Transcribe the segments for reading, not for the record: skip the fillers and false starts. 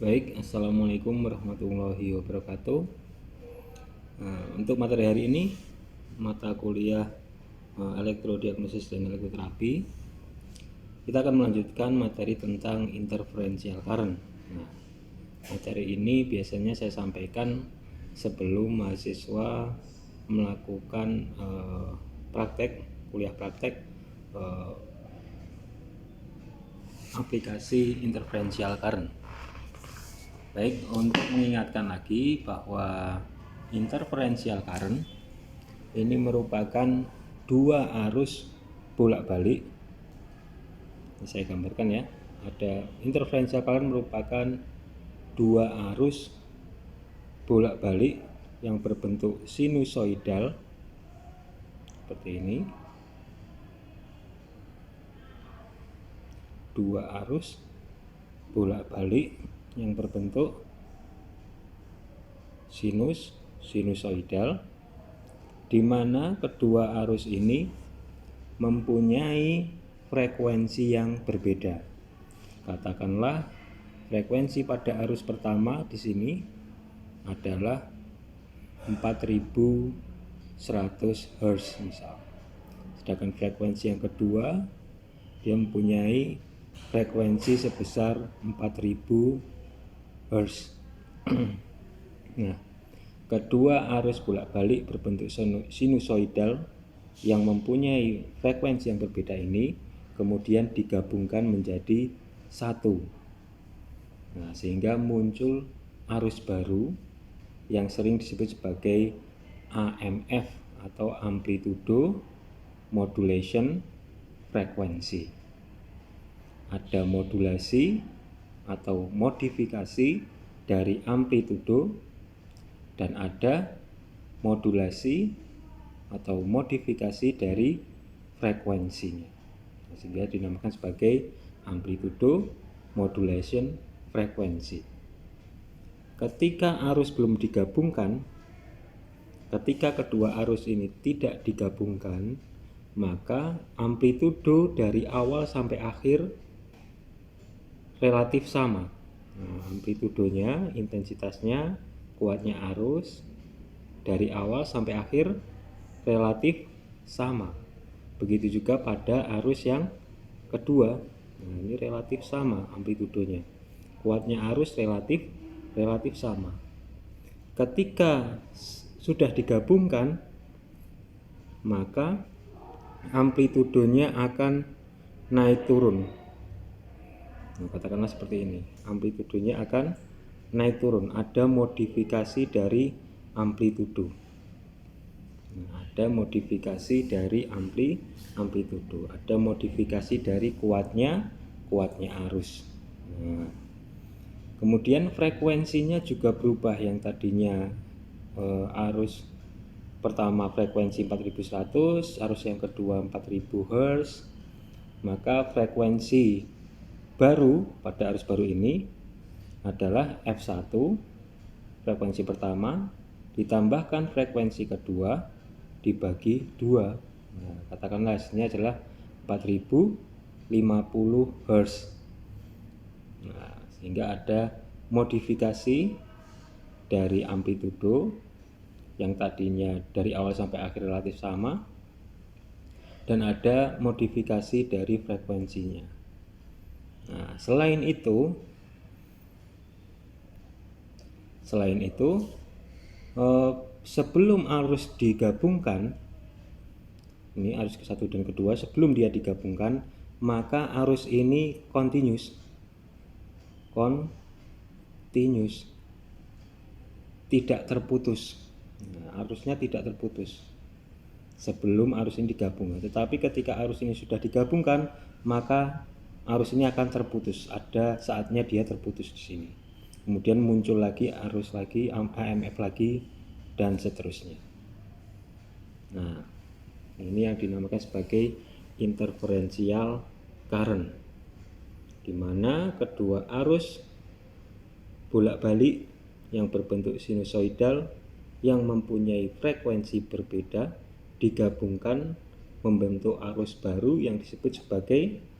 Baik, Assalamualaikum warahmatullahi wabarakatuh. Untuk materi hari ini, mata kuliah elektrodiagnosis dan elektroterapi, kita akan melanjutkan materi tentang interferential current. Nah, materi ini biasanya saya sampaikan sebelum mahasiswa melakukan kuliah praktek aplikasi interferential current. Baik, untuk mengingatkan lagi bahwa interferential current ini merupakan dua arus bolak-balik. Ini saya gambarkan ya. Ada interferential current merupakan dua arus bolak-balik yang berbentuk sinusoidal seperti ini. Dua arus bolak-balik yang berbentuk sinusoidal, di mana kedua arus ini mempunyai frekuensi yang berbeda. Katakanlah frekuensi pada arus pertama di sini adalah 4100 Hz misal. Sedangkan frekuensi yang kedua dia mempunyai frekuensi sebesar 4000 Hz. Nah, kedua arus bolak-balik berbentuk sinusoidal yang mempunyai frekuensi yang berbeda ini kemudian digabungkan menjadi satu. Nah, sehingga muncul arus baru yang sering disebut sebagai AMF atau amplitudo modulation frekuensi. Ada modulasi atau modifikasi dari amplitudo dan ada modulasi atau modifikasi dari frekuensinya, sehingga dinamakan sebagai amplitudo modulation frekuensi. Ketika arus belum digabungkan, ketika kedua arus ini tidak digabungkan, maka amplitudo dari awal sampai akhir relatif sama. Nah, amplitudonya, intensitasnya, kuatnya arus dari awal sampai akhir relatif sama. Begitu juga pada arus yang kedua. Nah, ini relatif sama amplitudonya. Kuatnya arus relatif sama. Ketika sudah digabungkan, maka amplitudonya akan naik turun. Nah, katakanlah seperti ini, amplitudonya akan naik turun, ada modifikasi dari amplitudo. Nah, ada modifikasi dari amplitudo, ada modifikasi dari kuatnya arus. Nah, kemudian frekuensinya juga berubah, yang tadinya arus pertama frekuensi 4100, arus yang kedua 4000 Hz, maka frekuensi baru pada arus baru ini adalah F1, frekuensi pertama, ditambahkan frekuensi kedua dibagi 2. Nah, katakanlah hasilnya adalah 4050 Hz. Nah, sehingga ada modifikasi dari amplitudo yang tadinya dari awal sampai akhir relatif sama, dan ada modifikasi dari frekuensinya. Nah, selain itu sebelum arus digabungkan, ini arus ke-1 dan kedua, sebelum dia digabungkan, maka arus ini continuous, tidak terputus. Nah, arusnya tidak terputus sebelum arus ini digabung. Tetapi ketika arus ini sudah digabungkan, maka arus ini akan terputus. Ada saatnya dia terputus di sini. Kemudian muncul lagi arus lagi, AMF lagi, dan seterusnya. Nah, ini yang dinamakan sebagai interferential current, di mana kedua arus bolak-balik yang berbentuk sinusoidal yang mempunyai frekuensi berbeda digabungkan membentuk arus baru yang disebut sebagai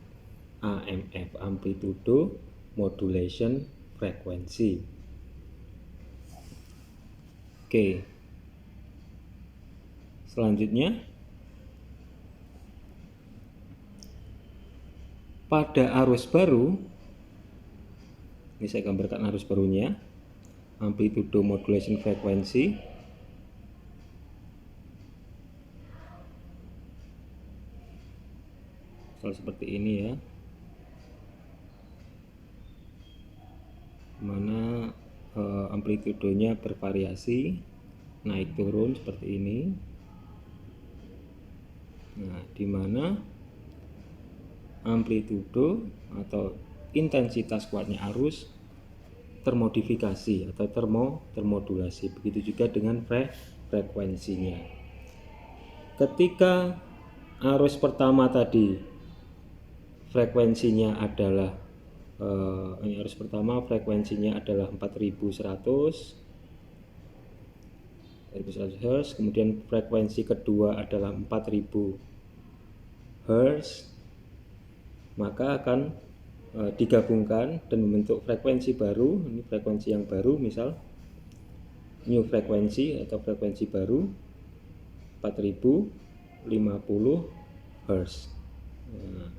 AMF, amplitudo modulation frekuensi. Oke. Selanjutnya, pada arus baru, ini saya gambarkan arus barunya, amplitudo modulation frekuensi. Seperti ini ya, mana amplitudonya bervariasi, naik turun seperti ini. Nah, di mana amplitudo atau intensitas kuatnya arus termodifikasi atau termodulasi. Begitu juga dengan frekuensinya. Ketika arus pertama tadi frekuensinya adalah arus pertama frekuensinya adalah 4100 Hz, kemudian frekuensi kedua adalah 4000 Hz, maka akan digabungkan dan membentuk frekuensi baru. Ini frekuensi yang baru, misal new frekuensi atau frekuensi baru 4050 Hz. Nah,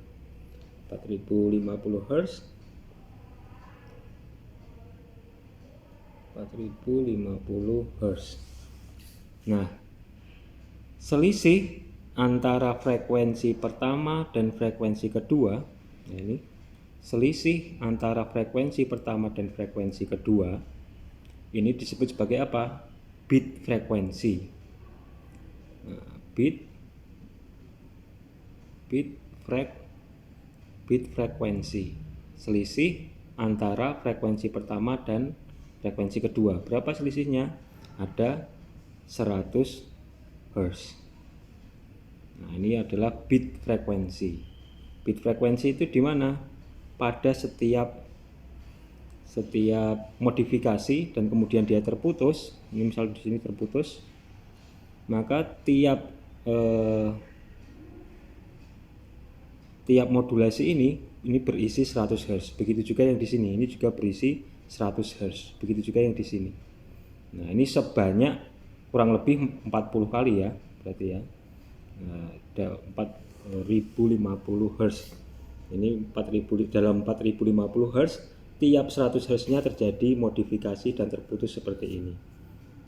4050 Hz, 4050 Hz. Nah, selisih antara frekuensi pertama dan frekuensi kedua, nah ini selisih antara frekuensi pertama dan frekuensi kedua, ini disebut sebagai apa? Bit frekuensi. Nah, bit frekuensi, selisih antara frekuensi pertama dan frekuensi kedua. Berapa selisihnya? Ada 100 Hz. Nah, ini adalah bit frekuensi. Bit frekuensi itu di mana? Pada setiap modifikasi dan kemudian dia terputus. Ini misal di sini terputus, maka tiap modulasi ini berisi 100 Hz. Begitu juga yang di sini, ini juga berisi 100 Hz. Begitu juga yang di sini. Nah, ini sebanyak kurang lebih 40 kali ya, berarti ya. Nah, ada 4050 Hz. Ini 4000, dalam 4050 Hz tiap 100 Hz-nya terjadi modifikasi dan terputus seperti ini.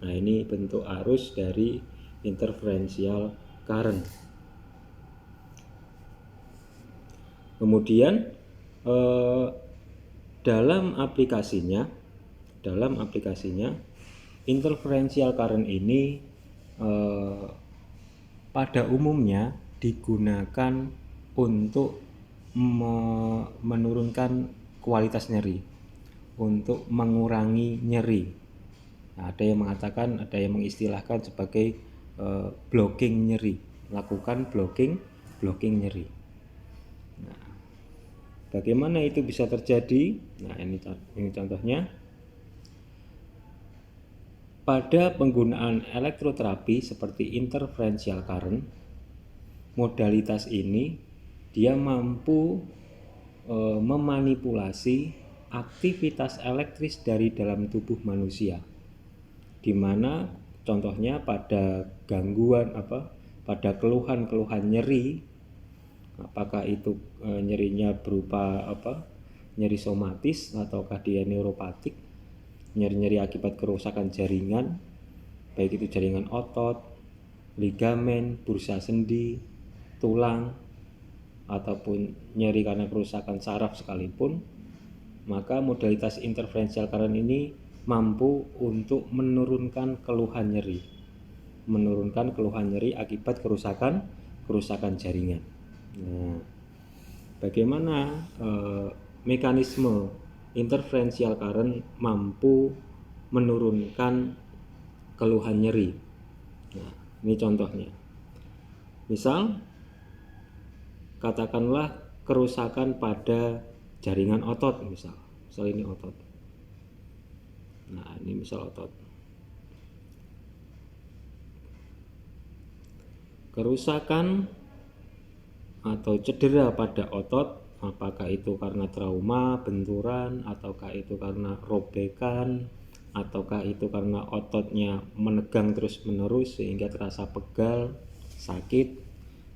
Nah, ini bentuk arus dari interferential current. Kemudian dalam aplikasinya interferential current ini pada umumnya digunakan untuk menurunkan kualitas nyeri, untuk mengurangi nyeri. Nah, ada yang mengatakan, ada yang mengistilahkan sebagai blocking nyeri, lakukan blocking nyeri. Nah, bagaimana itu bisa terjadi? Nah, ini contohnya. Pada penggunaan elektroterapi seperti interferential current, modalitas ini dia mampu memanipulasi aktivitas elektris dari dalam tubuh manusia, di mana contohnya pada gangguan pada keluhan nyeri, apakah itu nyerinya berupa nyeri somatis ataukah dia neuropatik, nyeri-nyeri akibat kerusakan jaringan, baik itu jaringan otot, ligamen, bursa sendi, tulang, ataupun nyeri karena kerusakan saraf sekalipun, maka modalitas interferential current ini mampu untuk menurunkan keluhan nyeri akibat kerusakan jaringan. Nah, bagaimana mekanisme interferential current mampu menurunkan keluhan nyeri? Nah, ini contohnya. Misal, katakanlah kerusakan pada jaringan otot, misal ini otot. Nah, ini misal otot. Kerusakan atau cedera pada otot apakah itu karena trauma, benturan, ataukah itu karena robekan, ataukah itu karena ototnya menegang terus-menerus sehingga terasa pegal, sakit,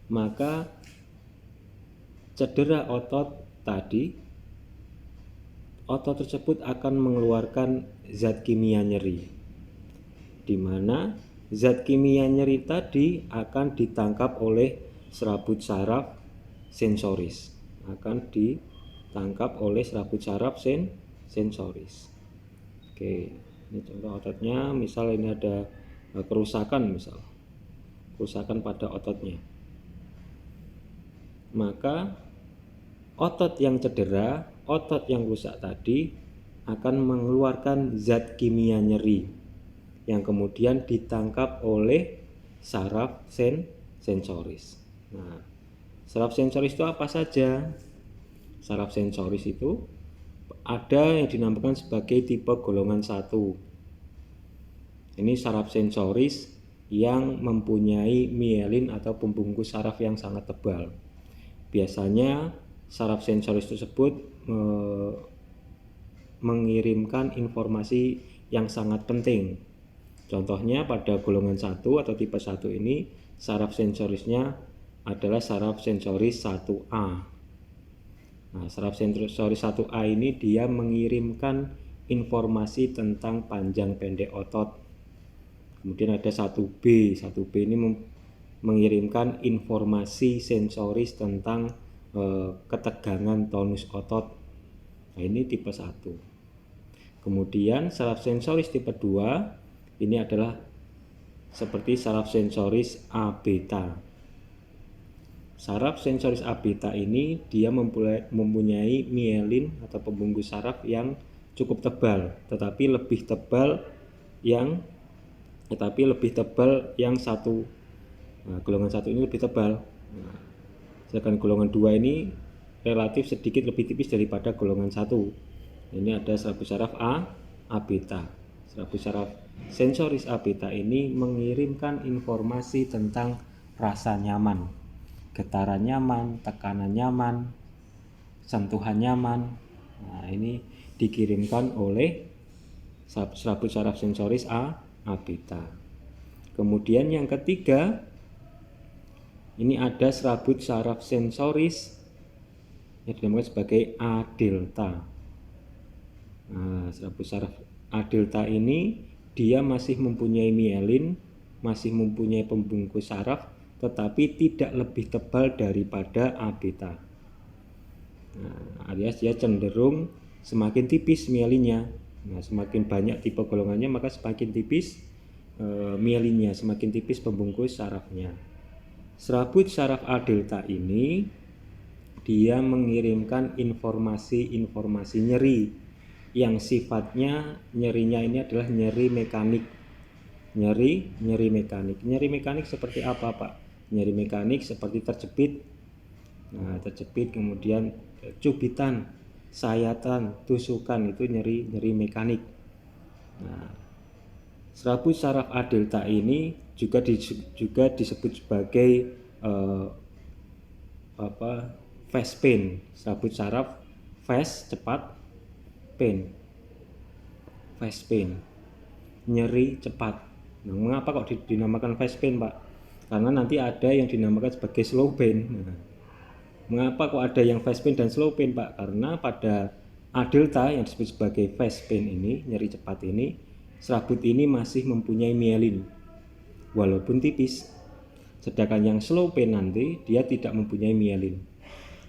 maka cedera otot tadi, otot tersebut akan mengeluarkan zat kimia nyeri, di mana zat kimia nyeri tadi akan ditangkap oleh serabut saraf sensoris, akan ditangkap oleh serabut saraf sensoris. Oke, ini contoh ototnya, misal ini ada kerusakan, kerusakan pada ototnya, maka otot yang cedera, otot yang rusak tadi akan mengeluarkan zat kimia nyeri yang kemudian ditangkap oleh saraf sensoris. Nah, saraf sensoris itu apa saja? Saraf sensoris itu ada yang dinamakan sebagai tipe golongan 1. Ini saraf sensoris yang mempunyai mielin atau pembungkus saraf yang sangat tebal. Biasanya saraf sensoris tersebut mengirimkan informasi yang sangat penting. Contohnya pada golongan 1 atau tipe 1 ini, saraf sensorisnya adalah saraf sensoris 1A. Nah, saraf sensoris 1A ini dia mengirimkan informasi tentang panjang pendek otot. Kemudian ada 1B. 1B ini mengirimkan informasi sensoris tentang ketegangan tonus otot. Nah, ini tipe 1. Kemudian saraf sensoris tipe 2 ini adalah seperti saraf sensoris A beta. Saraf sensoris A beta ini dia mempunyai mielin atau pembungkus saraf yang cukup tebal, tetapi lebih tebal yang satu. Nah, golongan 1 ini lebih tebal. Nah, sedangkan golongan 2 ini relatif sedikit lebih tipis daripada golongan 1. Ini ada serabut saraf A beta. Serabut saraf sensoris A beta ini mengirimkan informasi tentang rasa nyaman, getaran nyaman, tekanan nyaman, sentuhan nyaman. Nah, ini dikirimkan oleh serabut saraf sensoris A beta. Kemudian yang ketiga, ini ada serabut saraf sensoris yang dinamakan sebagai A delta. Nah, serabut saraf A delta ini dia masih mempunyai mielin, masih mempunyai pembungkus saraf, tetapi tidak lebih tebal daripada A beta. Nah, alias dia cenderung semakin tipis mielinnya. Nah, semakin banyak tipe golongannya maka semakin tipis mielinnya, semakin tipis pembungkus sarafnya. Serabut saraf A delta ini dia mengirimkan informasi nyeri yang sifatnya nyerinya ini adalah nyeri mekanik. Nyeri mekanik. Nyeri mekanik seperti apa, Pak? Nyeri mekanik seperti terjepit. Nah, terjepit, kemudian cubitan, sayatan, tusukan, itu nyeri mekanik. Nah, serabut saraf A delta ini juga disebut sebagai fast pain. Serabut saraf fast cepat, pain, fast pain, nyeri cepat. Nah, mengapa kok dinamakan fast pain, Pak? Karena nanti ada yang dinamakan sebagai slow pain. Nah, mengapa kok ada yang fast pain dan slow pain, Pak? Karena pada A delta yang disebut sebagai fast pain ini, nyeri cepat ini, serabut ini masih mempunyai mielin walaupun tipis. Sedangkan yang slow pain nanti dia tidak mempunyai mielin.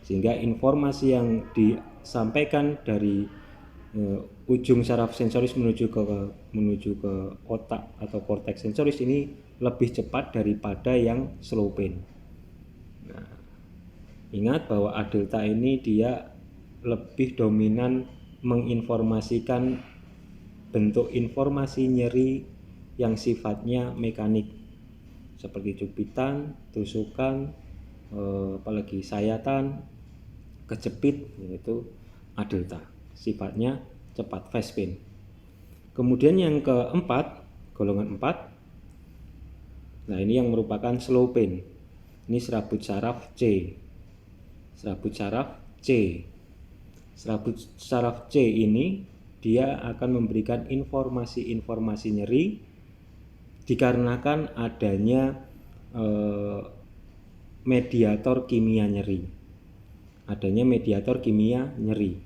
Sehingga informasi yang disampaikan dari ujung saraf sensoris menuju ke otak atau korteks sensoris ini lebih cepat daripada yang slow pain. Nah, ingat bahwa A delta ini dia lebih dominan menginformasikan bentuk informasi nyeri yang sifatnya mekanik seperti cubitan, tusukan, apalagi sayatan, kejepit, yaitu A delta. Sifatnya cepat, fast pain. Kemudian yang keempat, golongan 4. Nah, ini yang merupakan slow pain. Ini serabut saraf C. Serabut saraf C. Serabut saraf C ini dia akan memberikan informasi-informasi nyeri dikarenakan adanya mediator kimia nyeri. Adanya mediator kimia nyeri.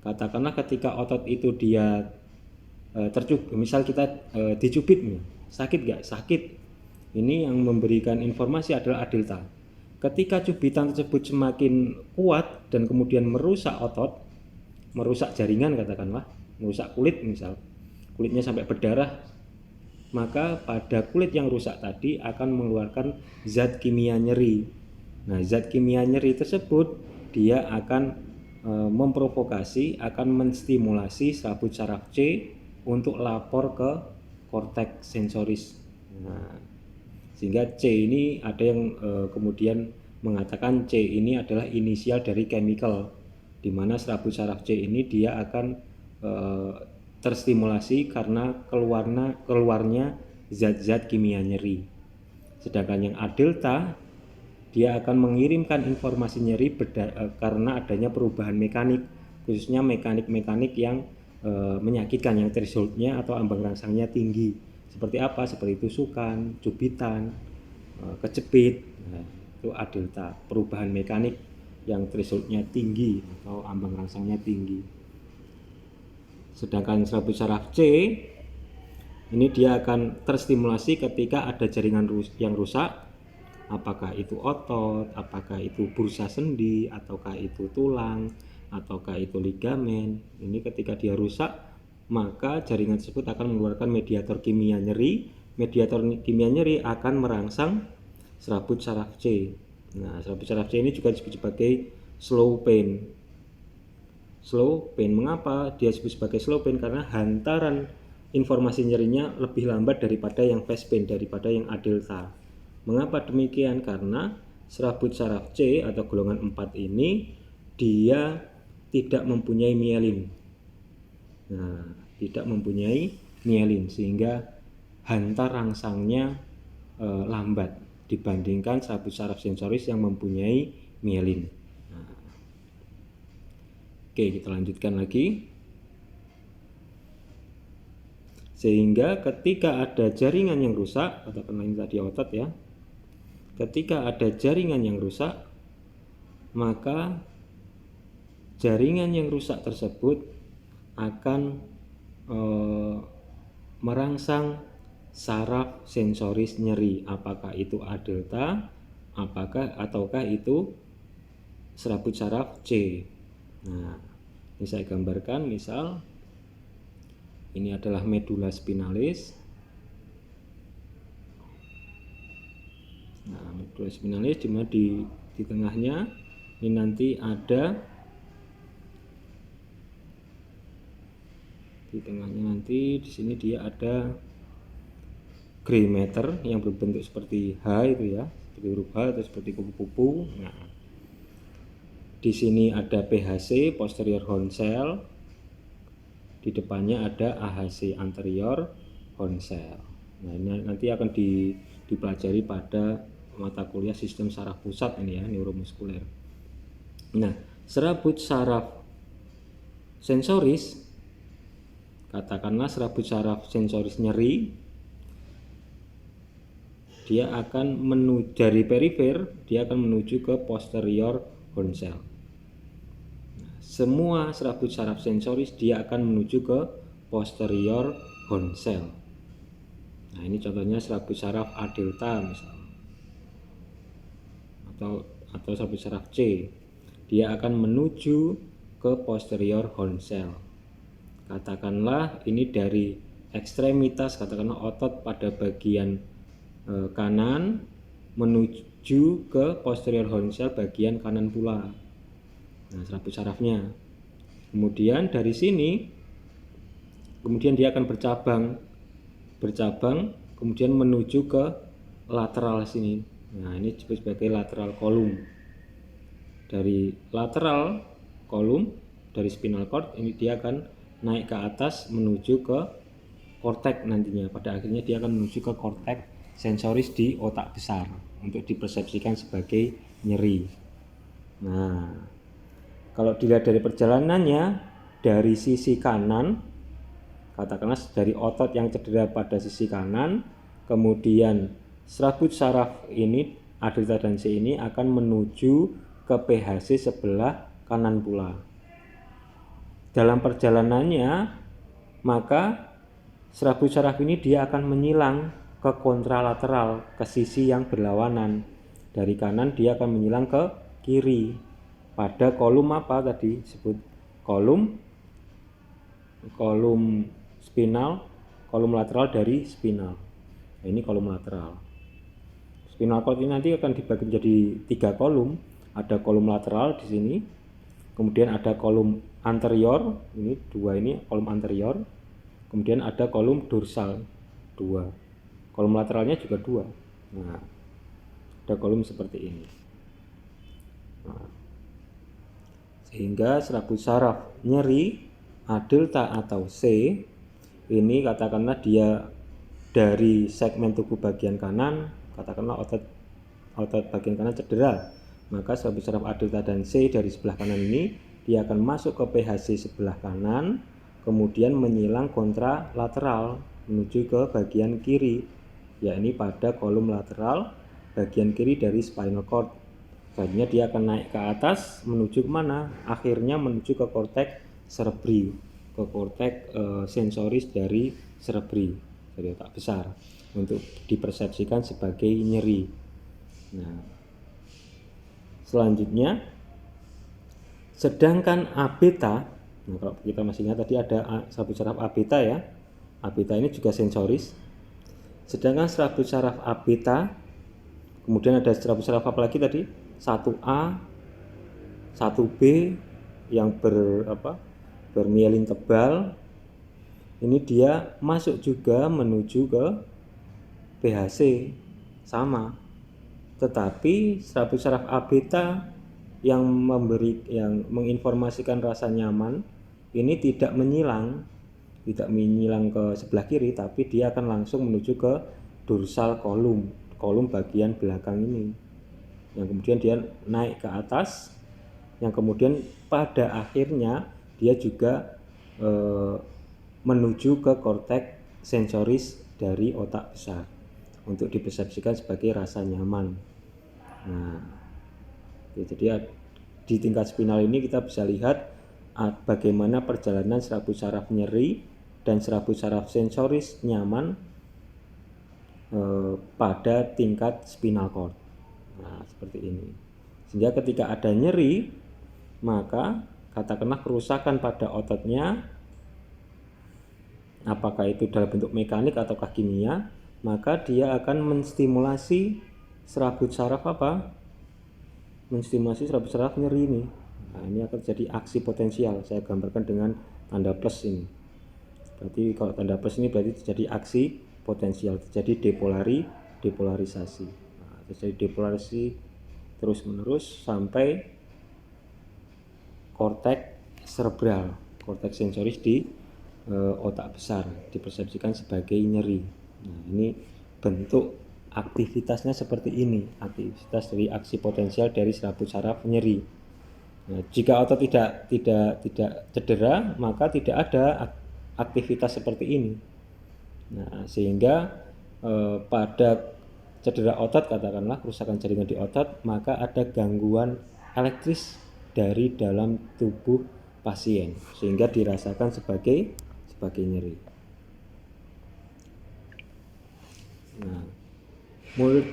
Katakanlah ketika otot itu dia tercubit, misal kita dicubit, sakit nggak? Sakit. Ini yang memberikan informasi adalah A delta. Ketika cubitan tersebut semakin kuat dan kemudian merusak otot, merusak jaringan katakanlah, merusak kulit misal, kulitnya sampai berdarah, maka pada kulit yang rusak tadi akan mengeluarkan zat kimia nyeri. Nah, zat kimia nyeri tersebut dia akan memprovokasi, akan menstimulasi serabut saraf C untuk lapor ke korteks sensoris. Nah, sehingga C ini ada yang kemudian mengatakan C ini adalah inisial dari chemical, di mana serabut saraf C ini dia akan terstimulasi karena keluarnya zat-zat kimia nyeri. Sedangkan yang A delta dia akan mengirimkan informasi nyeri karena adanya perubahan mekanik, khususnya mekanik-mekanik yang menyakitkan, yang thresholdnya atau ambang rangsangnya tinggi. Seperti apa? Seperti tusukan, cubitan, kejepit. Nah, itu A delta, perubahan mekanik yang thresholdnya tinggi atau ambang rangsangnya tinggi. Sedangkan serabut saraf C ini dia akan terstimulasi ketika ada jaringan yang rusak, apakah itu otot, apakah itu bursa sendi, ataukah itu tulang, ataukah itu ligamen. Ini ketika dia rusak, maka jaringan tersebut akan mengeluarkan mediator kimia nyeri. Mediator kimia nyeri akan merangsang serabut saraf C. Nah, serabut saraf C ini juga disebut sebagai slow pain. Slow pain, mengapa dia disebut sebagai slow pain? Karena hantaran informasi nyerinya lebih lambat daripada yang fast pain, daripada yang A delta. Mengapa demikian? Karena serabut saraf C atau golongan 4 ini dia tidak mempunyai mielin. Nah, tidak mempunyai mielin sehingga hantar rangsangnya lambat dibandingkan serabut saraf sensoris yang mempunyai mielin. Nah, oke, kita lanjutkan lagi. Sehingga ketika ada jaringan yang rusak, katakanlah ini tadi otot ya, ketika ada jaringan yang rusak, maka jaringan yang rusak tersebut akan merangsang saraf sensoris nyeri, apakah itu A delta, ataukah itu serabut saraf C. Nah, ini saya gambarkan, misal ini adalah medula spinalis. Nah, medula spinalis di mana di tengahnya ini nanti ada, di tengahnya nanti di sini dia ada gray matter yang berbentuk seperti H itu ya, seperti huruf H atau seperti kupu-kupu. Nah, di sini ada PHC posterior horn cell, di depannya ada AHC anterior horn cell. Nah, ini nanti akan dipelajari pada mata kuliah sistem saraf pusat ini ya, neuromuskuler. Nah, serabut saraf sensoris, katakanlah serabut saraf sensoris nyeri, dia akan menuju dari perifer, dia akan menuju ke posterior horn cell. Semua serabut saraf sensoris dia akan menuju ke posterior horn cell. Nah, ini contohnya serabut saraf A delta misalnya, atau serabut saraf C, dia akan menuju ke posterior horn cell. Katakanlah ini dari ekstremitas, katakanlah otot pada bagian kanan menuju ke posterior horn cell bagian kanan pula. Nah, serabut sarafnya. Kemudian dari sini, kemudian dia akan bercabang, kemudian menuju ke lateral sini. Nah, ini disebut sebagai lateral column. Dari lateral column, dari spinal cord, ini dia akan naik ke atas menuju ke korteks nantinya. Pada akhirnya dia akan menuju ke korteks sensoris di otak besar untuk dipersepsikan sebagai nyeri. Nah, Kalau dilihat dari perjalanannya dari sisi kanan, katakanlah dari otot yang cedera pada sisi kanan, kemudian serabut saraf ini A delta dan C ini akan menuju ke PHC sebelah kanan pula. Dalam perjalanannya maka serabut saraf ini dia akan menyilang ke kontralateral, ke sisi yang berlawanan. Dari kanan dia akan menyilang ke kiri pada kolom apa tadi disebut kolom spinal, kolom lateral dari spinal. Nah, ini kolom lateral. Spinal cord ini nanti akan dibagi menjadi 3 kolom. Ada kolom lateral di sini, kemudian ada kolom anterior, ini 2 ini kolom anterior, kemudian ada kolom dorsal 2. Kolom lateralnya juga 2. Nah, ada kolom seperti ini. Nah, sehingga serabut saraf nyeri A delta atau C ini katakanlah dia dari segmen tubuh bagian kanan, katakanlah otot bagian kanan cedera, maka serabut saraf A delta dan C dari sebelah kanan ini dia akan masuk ke PHC sebelah kanan, kemudian menyilang kontralateral menuju ke bagian kiri, yakni pada kolom lateral bagian kiri dari spinal cord. Selanjutnya dia akan naik ke atas menuju kemana? Akhirnya menuju ke korteks cerebri, ke korteks sensoris dari cerebri, dari otak besar, untuk dipersepsikan sebagai nyeri. Nah, selanjutnya sedangkan A beta, nah kalau kita masih ingat tadi ada serabut saraf A beta ya, A beta ini juga sensoris. Sedangkan serabut saraf A beta, kemudian ada serabut saraf apa lagi tadi? 1A, 1B yang bermielin tebal. Ini dia masuk juga menuju ke PHC sama. Tetapi serabut saraf A beta yang menginformasikan rasa nyaman ini tidak menyilang ke sebelah kiri, tapi dia akan langsung menuju ke dorsal kolom bagian belakang ini, yang kemudian dia naik ke atas, yang kemudian pada akhirnya dia juga menuju ke korteks sensoris dari otak besar untuk dipersepsikan sebagai rasa nyaman. Nah, jadi di tingkat spinal ini kita bisa lihat bagaimana perjalanan serabut saraf nyeri dan serabut saraf sensoris nyaman pada tingkat spinal cord. Nah, seperti ini. Sehingga ketika ada nyeri, maka katakanlah kerusakan pada ototnya, apakah itu dalam bentuk mekanik ataukah kimia, maka dia akan menstimulasi serabut saraf menstimulasi serabut saraf nyeri ini. Nah, ini akan jadi aksi potensial. Saya gambarkan dengan tanda plus ini. Berarti kalau tanda plus ini berarti terjadi aksi potensial, terjadi depolarisasi. Nah, terjadi depolarisasi terus menerus sampai korteks cerebral, korteks sensoris di otak besar dipersepsikan sebagai nyeri. Nah, ini bentuk aktivitasnya seperti ini, aktivitas dari aksi potensial dari serabut saraf nyeri. Nah, jika otot tidak cedera, maka tidak ada aktivitas seperti ini. Nah, sehingga pada cedera otot, katakanlah kerusakan jaringan di otot, maka ada gangguan elektris dari dalam tubuh pasien sehingga dirasakan sebagai nyeri. Nah,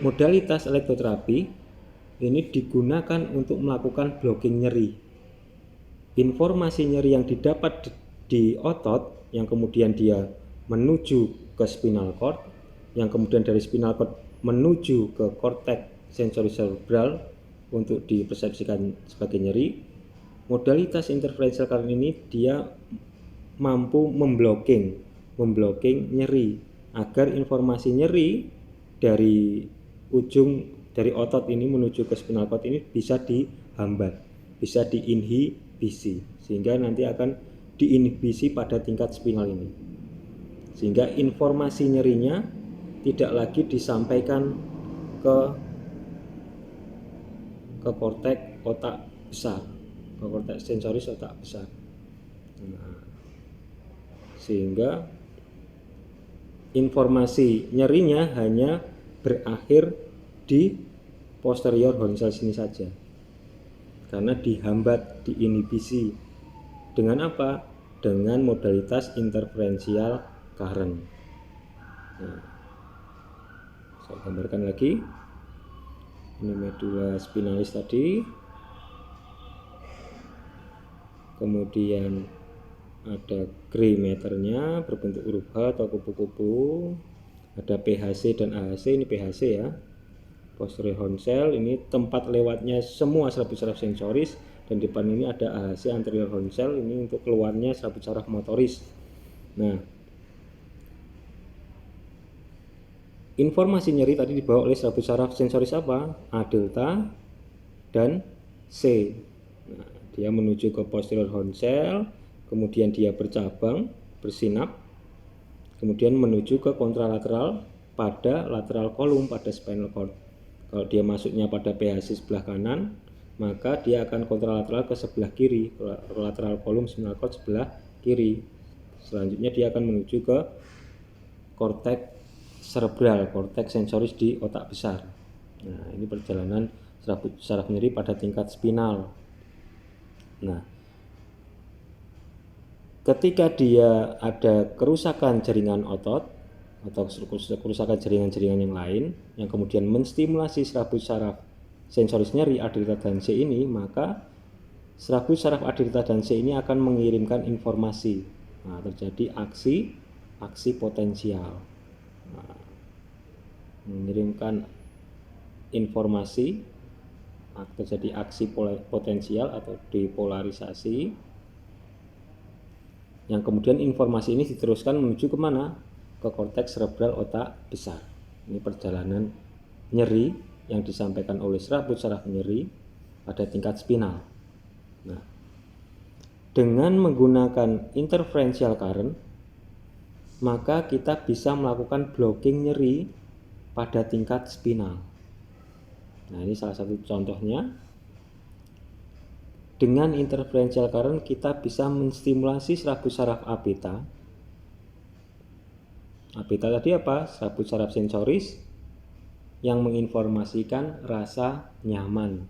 modalitas elektroterapi ini digunakan untuk melakukan blocking nyeri. Informasi nyeri yang didapat di otot yang kemudian dia menuju ke spinal cord, yang kemudian dari spinal cord menuju ke korteks sensoris cerebral untuk dipersepsikan sebagai nyeri. Modalitas interferential current ini dia mampu memblocking nyeri agar informasi nyeri dari ujung dari otot ini menuju ke spinal cord ini bisa dihambat, bisa diinhibisi, sehingga nanti akan diinhibisi pada tingkat spinal ini, sehingga informasi nyerinya tidak lagi disampaikan ke korteks otak besar, ke korteks sensoris otak besar. Nah, sehingga informasi nyerinya hanya berakhir di posterior horn cell sini saja, karena dihambat, diinhibisi dengan apa? Dengan modalitas interferential current. Nah, saya gambarkan lagi. Ini medula spinalis tadi, kemudian ada gray matternya berbentuk huruf H atau kupu-kupu, ada PHC dan AHC. Ini PHC ya, posterior horn cell, ini tempat lewatnya semua saraf-saraf sensoris, dan depan ini ada AHC, anterior horn cell, ini untuk keluarnya saraf-saraf motoris. Nah, informasi nyeri tadi dibawa oleh saraf sensoris apa? A delta dan C. Nah, dia menuju ke posterior horn cell, kemudian dia bercabang, bersinap, kemudian menuju ke kontralateral pada lateral kolum, pada spinal cord. Kalau dia masuknya pada PHC sebelah kanan, maka dia akan kontralateral ke sebelah kiri, lateral kolum spinal cord sebelah kiri. Selanjutnya dia akan menuju ke korteks cerebral, korteks sensoris di otak besar. Nah, ini perjalanan saraf nyeri pada tingkat spinal. Nah, ketika dia ada kerusakan jaringan otot atau kerusakan jaringan-jaringan yang lain yang kemudian menstimulasi saraf sensoris nyeri A delta dan C ini, maka saraf A delta dan C ini akan mengirimkan informasi. Nah, terjadi aksi potensial. Nah, mengirimkan informasi, terjadi aksi potensial atau depolarisasi, yang kemudian informasi ini diteruskan menuju kemana? Ke korteks cerebral otak besar. Ini perjalanan nyeri yang disampaikan oleh saraf nyeri pada tingkat spinal. Nah, dengan menggunakan interferential current, maka kita bisa melakukan blocking nyeri pada tingkat spinal. Nah, ini salah satu contohnya. Dengan interferential current kita bisa menstimulasi saraf A beta. A beta tadi apa? Saraf sensoris yang menginformasikan rasa nyaman,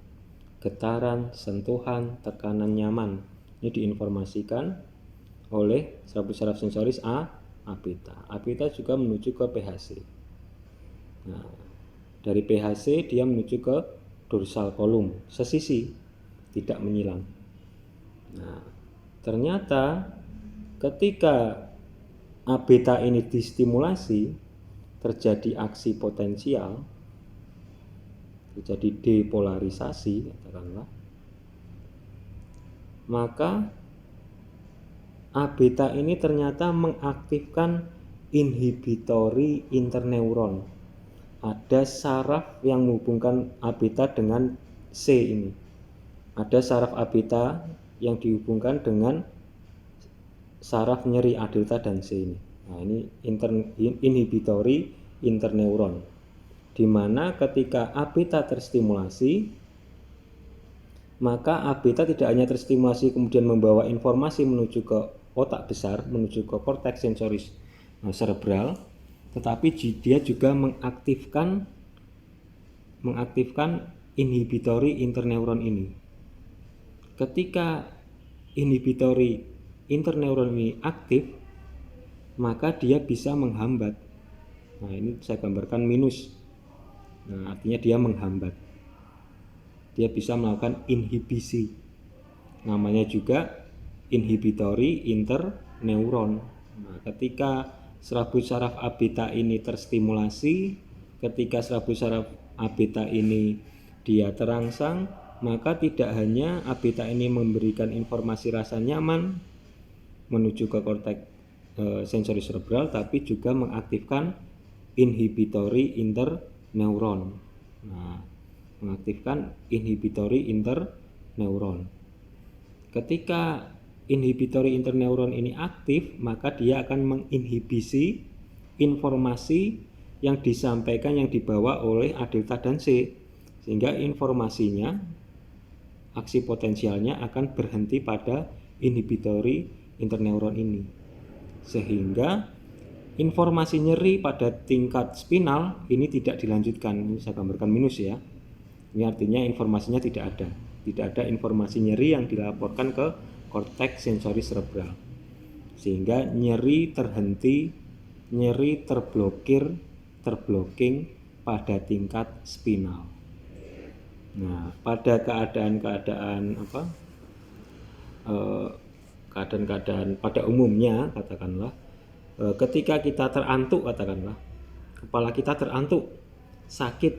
getaran, sentuhan, tekanan nyaman. Ini diinformasikan oleh saraf sensoris A beta. A beta juga menuju ke PHC. Nah, dari PHC dia menuju ke dorsal kolum, sesisi, tidak menyilang. Nah, ternyata ketika A beta ini distimulasi, terjadi aksi potensial, terjadi depolarisasi, katakanlah, maka A beta ini ternyata mengaktifkan inhibitory interneuron. Ada saraf yang menghubungkan A beta dengan C ini. Ada saraf A beta yang dihubungkan dengan saraf nyeri A delta dan C ini. Nah, ini inhibitory interneuron, di mana ketika A beta terstimulasi, maka A beta tidak hanya terstimulasi kemudian membawa informasi menuju ke otak besar, menuju ke korteks sensoris cerebral, tetapi dia juga mengaktifkan inhibitory interneuron ini. Ketika inhibitory interneuron ini aktif, maka dia bisa menghambat. Nah, ini saya gambarkan minus. Nah, artinya dia menghambat. Dia bisa melakukan inhibisi. Namanya juga inhibitory interneuron. Nah, ketika saraf A beta ini terstimulasi, ketika saraf A beta ini dia terangsang, maka tidak hanya A beta ini memberikan informasi rasa nyaman menuju ke korteks sensoris cerebral, tapi juga mengaktifkan inhibitory interneuron. Nah, mengaktifkan inhibitory interneuron. Ketika inhibitory interneuron ini aktif, maka dia akan menginhibisi informasi yang disampaikan, yang dibawa oleh A delta dan C, sehingga informasinya aksi potensialnya akan berhenti pada inhibitory interneuron ini, sehingga informasi nyeri pada tingkat spinal ini tidak dilanjutkan. Ini saya gambarkan minus ya. Ini artinya informasinya tidak ada informasi nyeri yang dilaporkan ke korteks sensori cerebral, sehingga nyeri terhenti, nyeri terblocking pada tingkat spinal. Nah, pada keadaan pada umumnya katakanlah ketika kita terantuk, katakanlah kepala kita terantuk, sakit,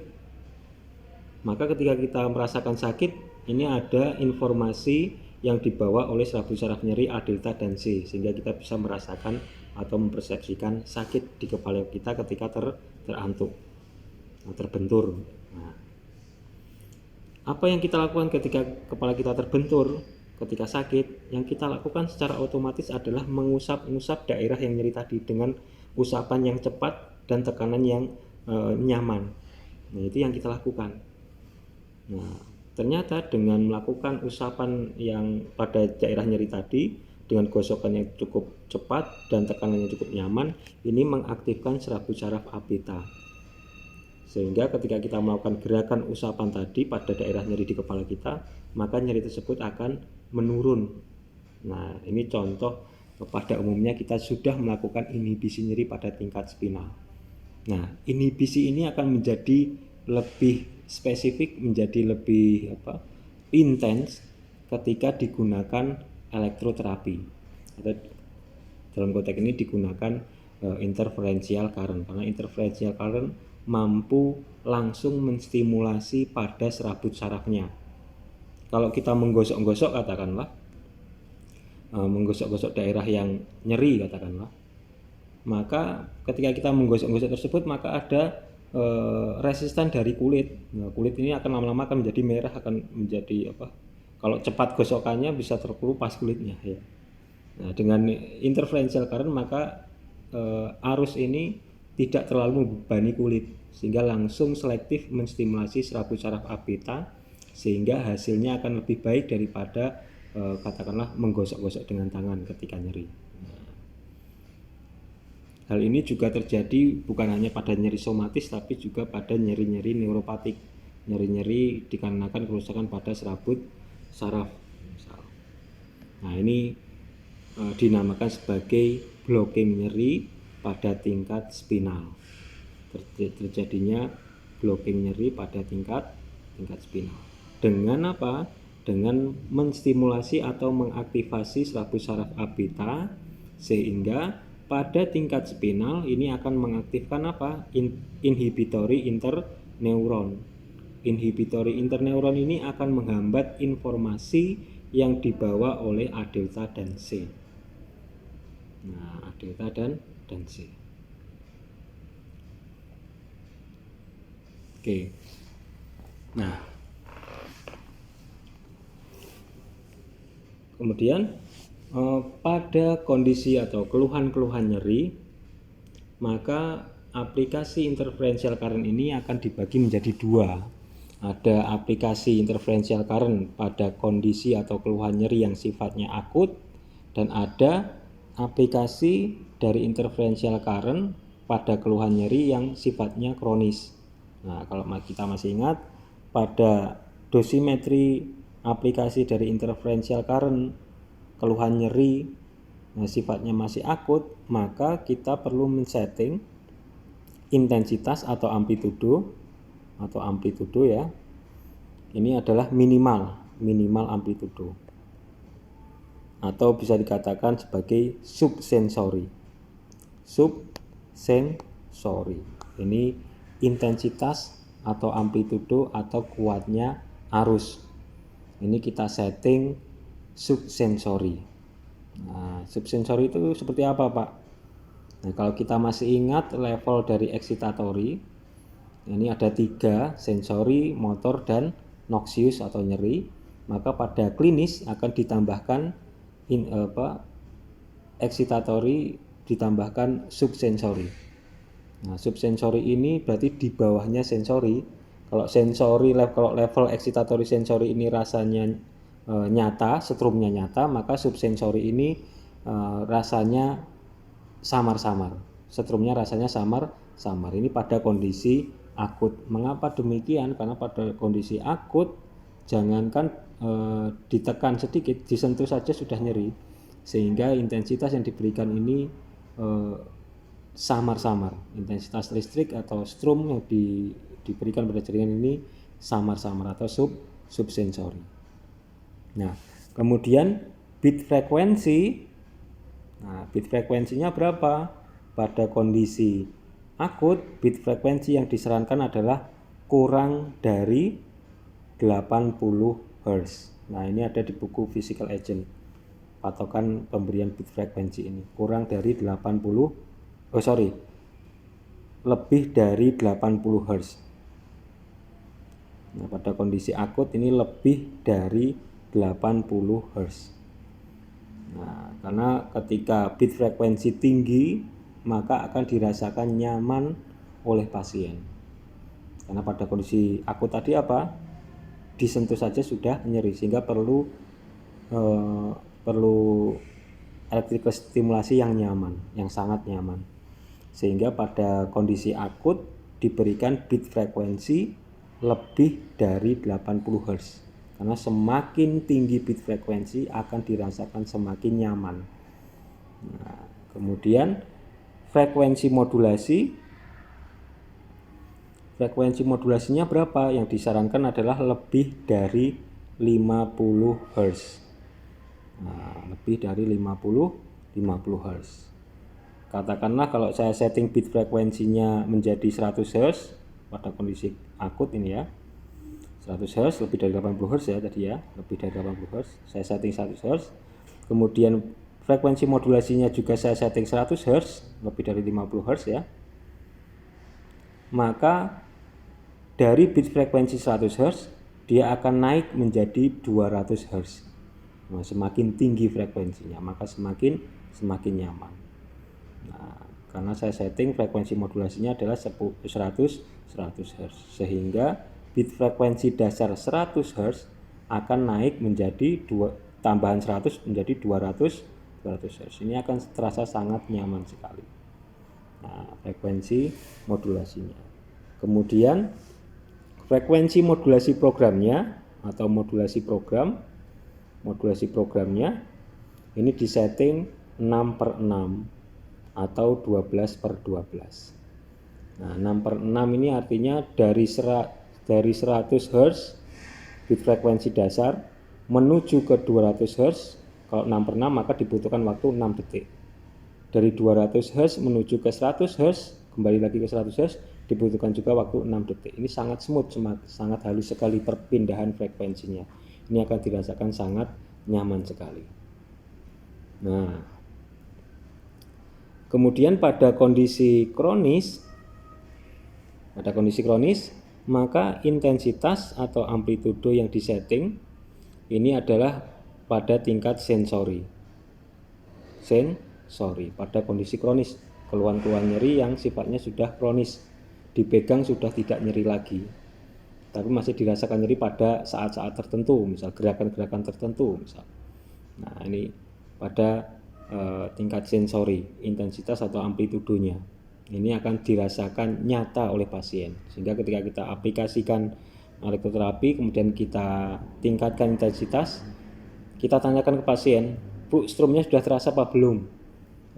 maka ketika kita merasakan sakit, ini ada informasi yang dibawa oleh saraf nyeri A delta dan C, sehingga kita bisa merasakan atau mempersepsikan sakit di kepala kita ketika terantuk, terbentur. Nah, apa yang kita lakukan ketika kepala kita terbentur, ketika sakit? Yang kita lakukan secara otomatis adalah mengusap daerah yang nyeri tadi dengan usapan yang cepat dan tekanan yang nyaman. Nah, itu yang kita lakukan. Nah, ternyata dengan melakukan usapan yang pada daerah nyeri tadi dengan gosokan yang cukup cepat dan tekanan yang cukup nyaman, ini mengaktifkan serabut saraf A beta. Sehingga ketika kita melakukan gerakan usapan tadi pada daerah nyeri di kepala kita, maka nyeri tersebut akan menurun. Nah, ini contoh pada umumnya kita sudah melakukan inhibisi nyeri pada tingkat spinal. Nah, inhibisi ini akan menjadi lebih spesifik, menjadi lebih intens ketika digunakan elektroterapi, atau dalam konteks ini digunakan interferential current, karena interferential current mampu langsung menstimulasi pada serabut sarafnya. Kalau kita menggosok-gosok, katakanlah menggosok-gosok daerah yang nyeri, katakanlah, maka ketika kita menggosok-gosok tersebut, maka ada resisten dari kulit. Nah, kulit ini akan lama-lama akan menjadi merah, akan menjadi kalau cepat gosokannya bisa terkelupas kulitnya ya. Nah, dengan interferential current maka arus ini tidak terlalu membebani kulit, sehingga langsung selektif menstimulasi serabut saraf A beta, sehingga hasilnya akan lebih baik daripada katakanlah menggosok-gosok dengan tangan ketika nyeri. Hal ini juga terjadi bukan hanya pada nyeri somatis, tapi juga pada nyeri-nyeri neuropatik, nyeri-nyeri dikarenakan kerusakan pada serabut saraf. Nah, ini dinamakan sebagai blocking nyeri pada tingkat spinal. Terjadinya blocking nyeri pada tingkat spinal. Dengan apa? Dengan menstimulasi atau mengaktifasi serabut saraf A beta, sehingga pada tingkat spinal ini akan mengaktifkan inhibitory interneuron. Inhibitory interneuron ini akan menghambat informasi yang dibawa oleh A delta dan C. Nah, A delta dan C. Oke. Nah, kemudian pada kondisi atau keluhan-keluhan nyeri, maka aplikasi interferential current ini akan dibagi menjadi dua. Ada aplikasi interferential current pada kondisi atau keluhan nyeri yang sifatnya akut, dan ada aplikasi dari interferential current pada keluhan nyeri yang sifatnya kronis. Nah, kalau kita masih ingat, pada dosimetri aplikasi dari interferential current keluhan nyeri sifatnya masih akut, maka kita perlu men-setting intensitas atau amplitudo ya. Ini adalah minimal amplitudo, atau bisa dikatakan sebagai subsensori. Ini intensitas atau amplitudo atau kuatnya arus. Ini kita setting subsensori. Nah, subsensori itu seperti apa, Pak? Nah, kalau kita masih ingat level dari excitatory, ini ada 3, sensori, motor, dan noxious atau nyeri. Maka pada klinis akan ditambahkan excitatory ditambahkan subsensori. Nah, subsensori ini berarti di bawahnya sensori, Kalau kalau level excitatory sensory ini rasanya nyata, setrumnya nyata, maka subsensori ini rasanya samar-samar. Setrumnya rasanya samar-samar. Ini pada kondisi akut. Mengapa demikian? Karena pada kondisi akut jangankan ditekan sedikit, disentuh saja sudah nyeri. Sehingga intensitas yang diberikan ini samar-samar. Intensitas listrik atau strum yang diberikan pada jaringan ini samar-samar atau subsensori. Nah, kemudian bit frekuensi. Nah, bit frekuensinya berapa? Pada kondisi akut, bit frekuensi yang disarankan adalah kurang dari 80 Hz. Nah, ini ada di buku Physical Agent. Patokan pemberian bit frekuensi ini kurang dari lebih dari 80 Hz. Nah, pada kondisi akut ini lebih dari 80 Hz. Nah, karena ketika bit frekuensi tinggi, maka akan dirasakan nyaman oleh pasien. Karena pada kondisi akut tadi apa? Disentuh saja sudah nyeri, sehingga perlu electrical stimulasi yang nyaman, yang sangat nyaman. Sehingga pada kondisi akut diberikan bit frekuensi lebih dari 80 Hz. Karena semakin tinggi bit frekuensi akan dirasakan semakin nyaman. Nah, kemudian frekuensi modulasinya berapa? Yang disarankan adalah lebih dari 50 Hz. Nah, lebih dari 50 Hz. Katakanlah kalau saya setting bit frekuensinya menjadi 100 Hz pada kondisi akut ini ya. 100 Hz lebih dari 80 Hz ya tadi ya, lebih dari 80 Hz. Saya setting 100 Hz. Kemudian frekuensi modulasinya juga saya setting 100 Hz, lebih dari 50 Hz ya. Maka dari bit frekuensi 100 Hz dia akan naik menjadi 200 Hz. Nah, semakin tinggi frekuensinya maka semakin nyaman. Nah, karena saya setting frekuensi modulasinya adalah 100 Hz, sehingga bit frekuensi dasar 100 Hz akan naik menjadi tambahan 100 menjadi 200 Hz. Ini akan terasa sangat nyaman sekali. Nah, frekuensi modulasinya. Kemudian frekuensi modulasi programnya atau modulasi programnya ini disetting 6/6 atau 12/12. Nah, 6/6 ini artinya dari 100 Hz bit frekuensi dasar menuju ke 200 Hz. Kalau 6/6 maka dibutuhkan waktu 6 detik. Dari 200 Hz menuju ke 100 Hz, kembali lagi ke 100 Hz, dibutuhkan juga waktu 6 detik. Ini sangat smooth, sangat halus sekali perpindahan frekuensinya. Ini akan dirasakan sangat nyaman sekali. Nah, kemudian pada kondisi kronis, maka intensitas atau amplitudo yang disetting ini adalah pada tingkat sensori. Pada kondisi kronis, keluhan-keluhan nyeri yang sifatnya sudah kronis, dipegang sudah tidak nyeri lagi, tapi masih dirasakan nyeri pada saat-saat tertentu, misal gerakan-gerakan tertentu misal. Nah, ini pada tingkat sensori, intensitas atau amplitudonya ini akan dirasakan nyata oleh pasien, sehingga ketika kita aplikasikan elektroterapi kemudian kita tingkatkan intensitas, kita tanyakan ke pasien, Bu, strumnya sudah terasa apa belum?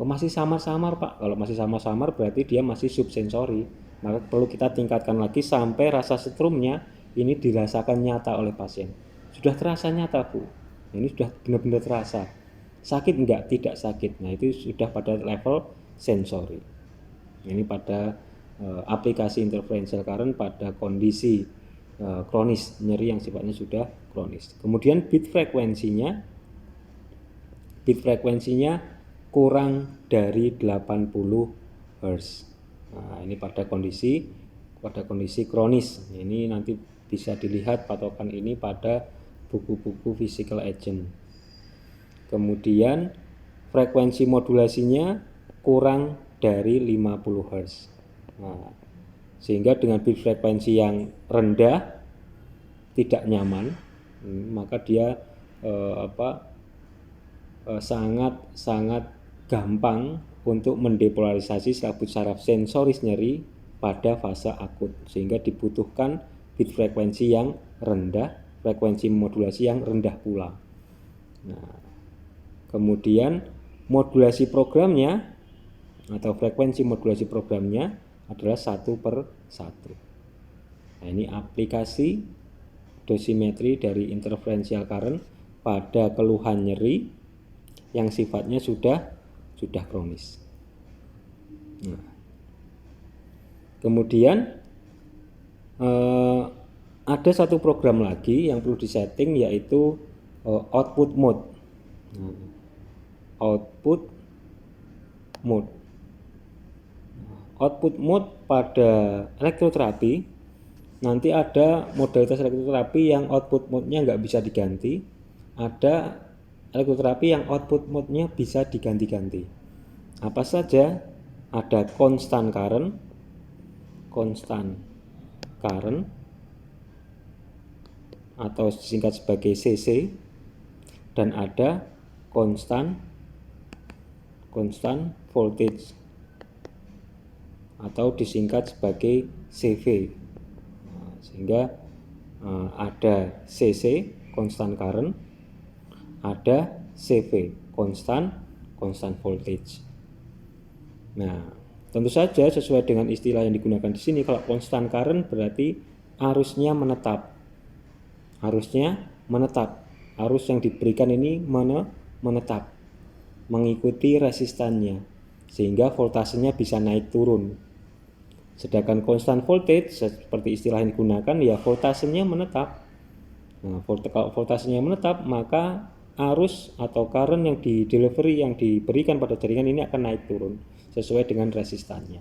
Oh, masih samar-samar Pak. Kalau masih samar-samar berarti dia masih subsensori, maka perlu kita tingkatkan lagi sampai rasa strumnya ini dirasakan nyata oleh pasien. Sudah terasa nyata Bu, ini sudah benar-benar terasa. Sakit enggak? Tidak sakit. Nah, itu sudah pada level sensori. Ini pada aplikasi interferential current pada kondisi kronis, nyeri yang sifatnya sudah kronis. Kemudian bit frekuensinya kurang dari 80 Hz. Nah, ini pada kondisi kronis. Ini nanti bisa dilihat patokan ini pada buku-buku physical agent. Kemudian frekuensi modulasinya kurang dari 50 Hz. Nah, sehingga dengan bit frekuensi yang rendah tidak nyaman, maka dia sangat gampang untuk mendepolarisasi selaput saraf sensoris nyeri pada fase akut, sehingga dibutuhkan bit frekuensi yang rendah, frekuensi modulasi yang rendah pula. Nah, kemudian modulasi programnya atau frekuensi modulasi programnya adalah 1/1. Nah, ini aplikasi dosimetri dari interferential current pada keluhan nyeri yang sifatnya sudah kronis. Nah, kemudian ada satu program lagi yang perlu disetting, yaitu output mode. Output mode pada elektroterapi, nanti ada modalitas elektroterapi yang output mode-nya nggak bisa diganti, ada elektroterapi yang output mode-nya bisa diganti-ganti. Apa saja? Ada constant current atau disingkat sebagai CC, dan ada constant voltage atau disingkat sebagai CV. Sehingga ada CC constant current, ada CV constant voltage. Nah, tentu saja sesuai dengan istilah yang digunakan di sini, kalau constant current berarti arusnya menetap. Arus yang diberikan ini menetap, mengikuti resistannya, sehingga voltasenya bisa naik turun. Sedangkan constant voltage seperti istilah yang digunakan, ya voltasenya menetap. Nah, kalau voltasenya menetap, maka arus atau current yang yang diberikan pada jaringan ini akan naik turun sesuai dengan resistannya.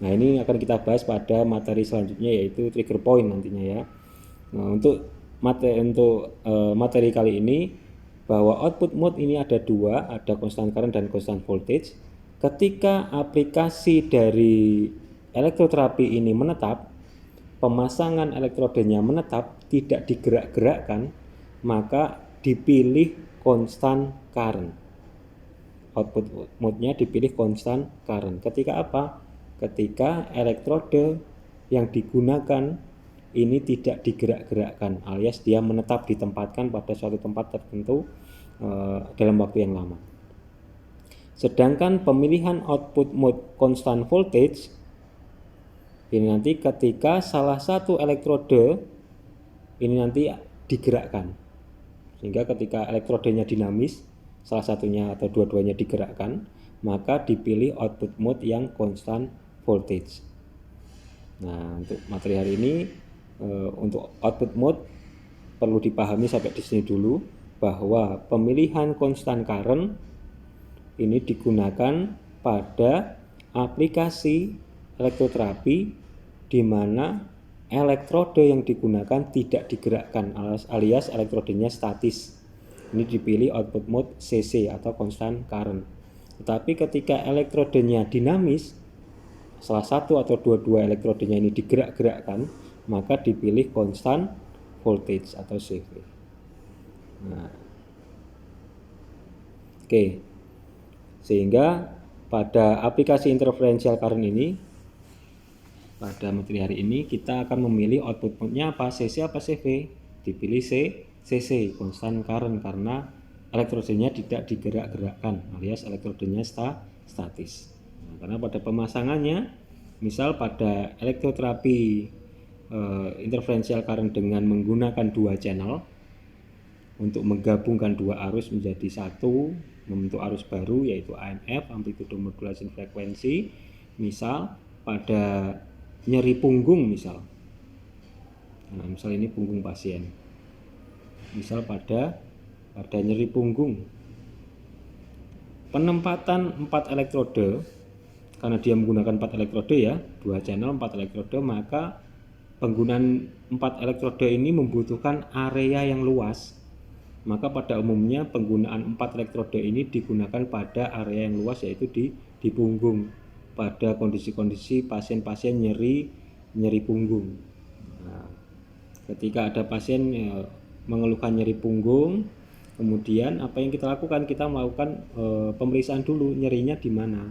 Nah, ini akan kita bahas pada materi selanjutnya, yaitu trigger point nantinya ya. Nah, untuk materi kali ini, bahwa output mode ini ada dua, ada constant current dan constant voltage. Ketika aplikasi dari elektroterapi ini menetap, pemasangan elektrodenya menetap, tidak digerak-gerakkan, maka dipilih constant current. Output mode-nya dipilih constant current. Ketika apa? Ketika elektrode yang digunakan ini tidak digerak-gerakkan, alias dia menetap ditempatkan pada suatu tempat tertentu dalam waktu yang lama. Sedangkan pemilihan output mode constant voltage ini nanti ketika salah satu elektrode ini nanti digerakkan, sehingga ketika elektrodenya dinamis, salah satunya atau dua-duanya digerakkan, maka dipilih output mode yang constant voltage. Nah, untuk materi hari ini, untuk output mode perlu dipahami sampai di sini dulu, bahwa pemilihan constant current ini digunakan pada aplikasi elektroterapi di mana elektrode yang digunakan tidak digerakkan, alias elektrodenya statis. Ini dipilih output mode CC atau constant current. Tetapi ketika elektrodenya dinamis, salah satu atau dua-dua elektrodenya ini digerak-gerakkan, maka dipilih constant voltage atau CV. Nah, oke. Sehingga pada aplikasi interferential current ini, pada materi hari ini, kita akan memilih output mode-nya apa, CC apa CV. Dipilih CC, constant current, karena elektrodenya tidak digerak-gerakkan, alias elektrodenya statis. Nah, karena pada pemasangannya, misal pada elektroterapi interferential current dengan menggunakan dua channel untuk menggabungkan dua arus menjadi satu, membentuk arus baru yaitu AMF, amplitude modulation frekuensi. Misal pada nyeri punggung, misal ini punggung pasien, misal pada nyeri punggung, penempatan 4 elektrode, karena dia menggunakan 4 elektrode ya, 2 channel 4 elektrode, maka penggunaan 4 elektrode ini membutuhkan area yang luas. Maka pada umumnya penggunaan 4 elektrode ini digunakan pada area yang luas, yaitu di punggung, pada kondisi-kondisi pasien-pasien nyeri nyeri punggung. Nah, ketika ada pasien mengeluhkan nyeri punggung, kemudian apa yang kita lakukan? Kita melakukan pemeriksaan dulu nyerinya di mana.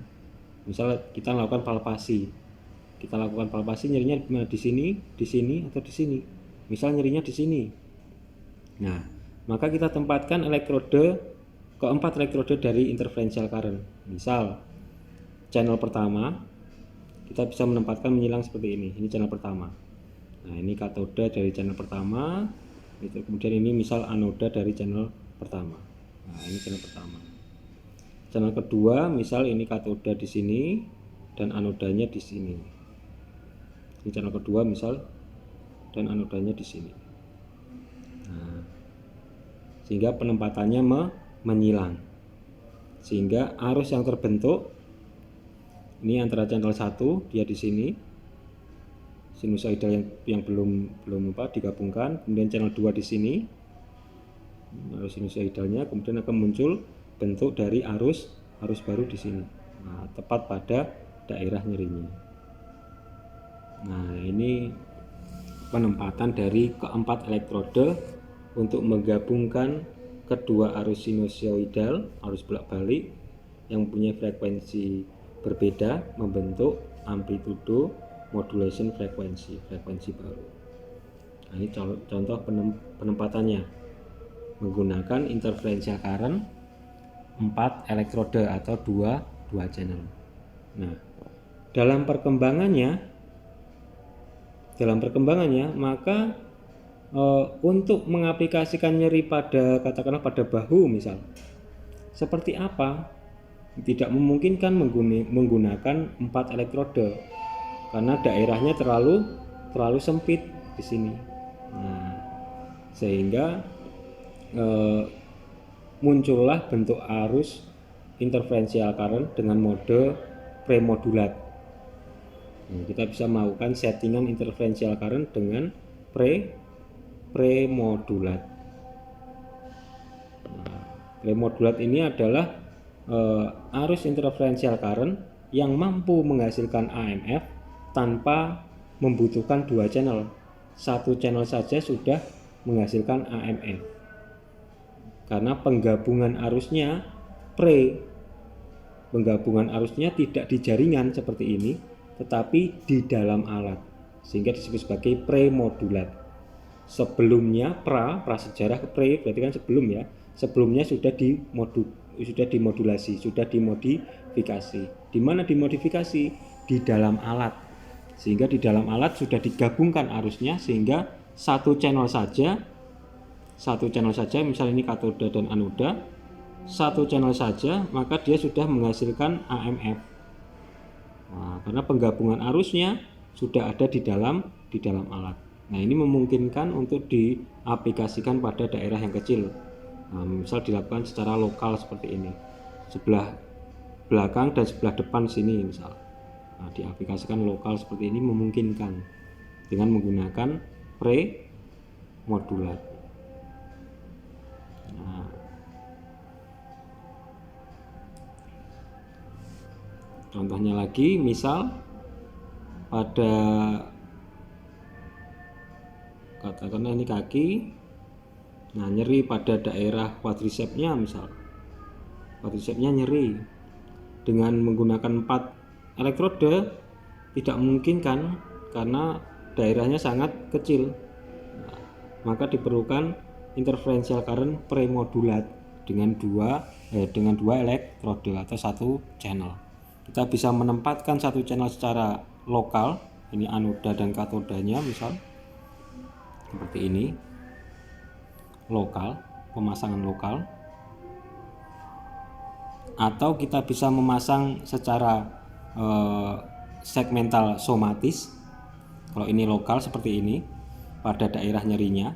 Misalnya kita lakukan palpasi. Kita lakukan palpasi, nyerinya di mana? Di sini, atau di sini. Misal nyerinya di sini. Nah, maka kita tempatkan keempat elektrode dari interferential current. Misal channel pertama kita bisa menempatkan menyilang seperti ini. Ini channel pertama. Nah, ini katoda dari channel pertama. Kemudian ini misal anoda dari channel pertama. Nah, ini channel pertama. Channel kedua, misal ini katoda di sini dan anodanya di sini. Ini channel kedua misal, dan anodanya di sini. Nah, sehingga penempatannya menyilang. Sehingga arus yang terbentuk ini antara channel 1 dia di sini. Sinusoidal yang belum digabungkan, kemudian channel 2 di sini. Arus sinusoidalnya kemudian akan muncul bentuk dari arus baru di sini. Nah, tepat pada daerah nyerinya. Nah, ini penempatan dari keempat elektrode untuk menggabungkan kedua arus sinusoidal, arus bolak-balik yang mempunyai frekuensi berbeda, membentuk amplitudo modulation frekuensi baru. Nah, ini contoh penempatannya menggunakan interferential current 4 elektrode atau 2 channel. Nah, dalam perkembangannya maka untuk mengaplikasikan nyeri pada katakanlah pada bahu misal, seperti apa? Tidak memungkinkan menggunakan 4 elektrode karena daerahnya terlalu sempit di sini. Nah, sehingga muncullah bentuk arus interferential current dengan mode premodulat. Nah, kita bisa melakukan settingan interferential current dengan premodulat. Nah, premodulat ini adalah arus interferential current yang mampu menghasilkan AMF tanpa membutuhkan 2 channel. 1 channel saja sudah menghasilkan AMF. Karena penggabungan arusnya tidak di jaringan seperti ini, tetapi di dalam alat, sehingga disebut sebagai premodulat. Sebelumnya prasejarah pre berarti kan sebelumnya sudah dimodulasi, sudah dimodifikasi. Di mana dimodifikasi? Di dalam alat, sehingga di dalam alat sudah digabungkan arusnya sehingga satu channel saja, misalnya ini katoda dan anoda, satu channel saja, maka dia sudah menghasilkan AMF. Nah, karena penggabungan arusnya sudah ada di dalam alat. Nah, ini memungkinkan untuk diaplikasikan pada daerah yang kecil. Nah, misal dilakukan secara lokal seperti ini, sebelah belakang dan sebelah depan sini misal. Nah, diaplikasikan lokal seperti ini memungkinkan dengan menggunakan premodulat. Nah, contohnya lagi, misal pada katakanlah ini kaki, nah nyeri pada daerah quadricepsnya misal, quadricepsnya nyeri, dengan menggunakan 4 elektrode tidak memungkinkan karena daerahnya sangat kecil. Nah, maka diperlukan interferential current premodulat dengan dua elektrode atau 1 channel. Kita bisa menempatkan 1 channel secara lokal, ini anoda dan katodanya misal seperti ini, lokal, pemasangan lokal, atau kita bisa memasang secara segmental somatis. Kalau ini lokal seperti ini pada daerah nyerinya,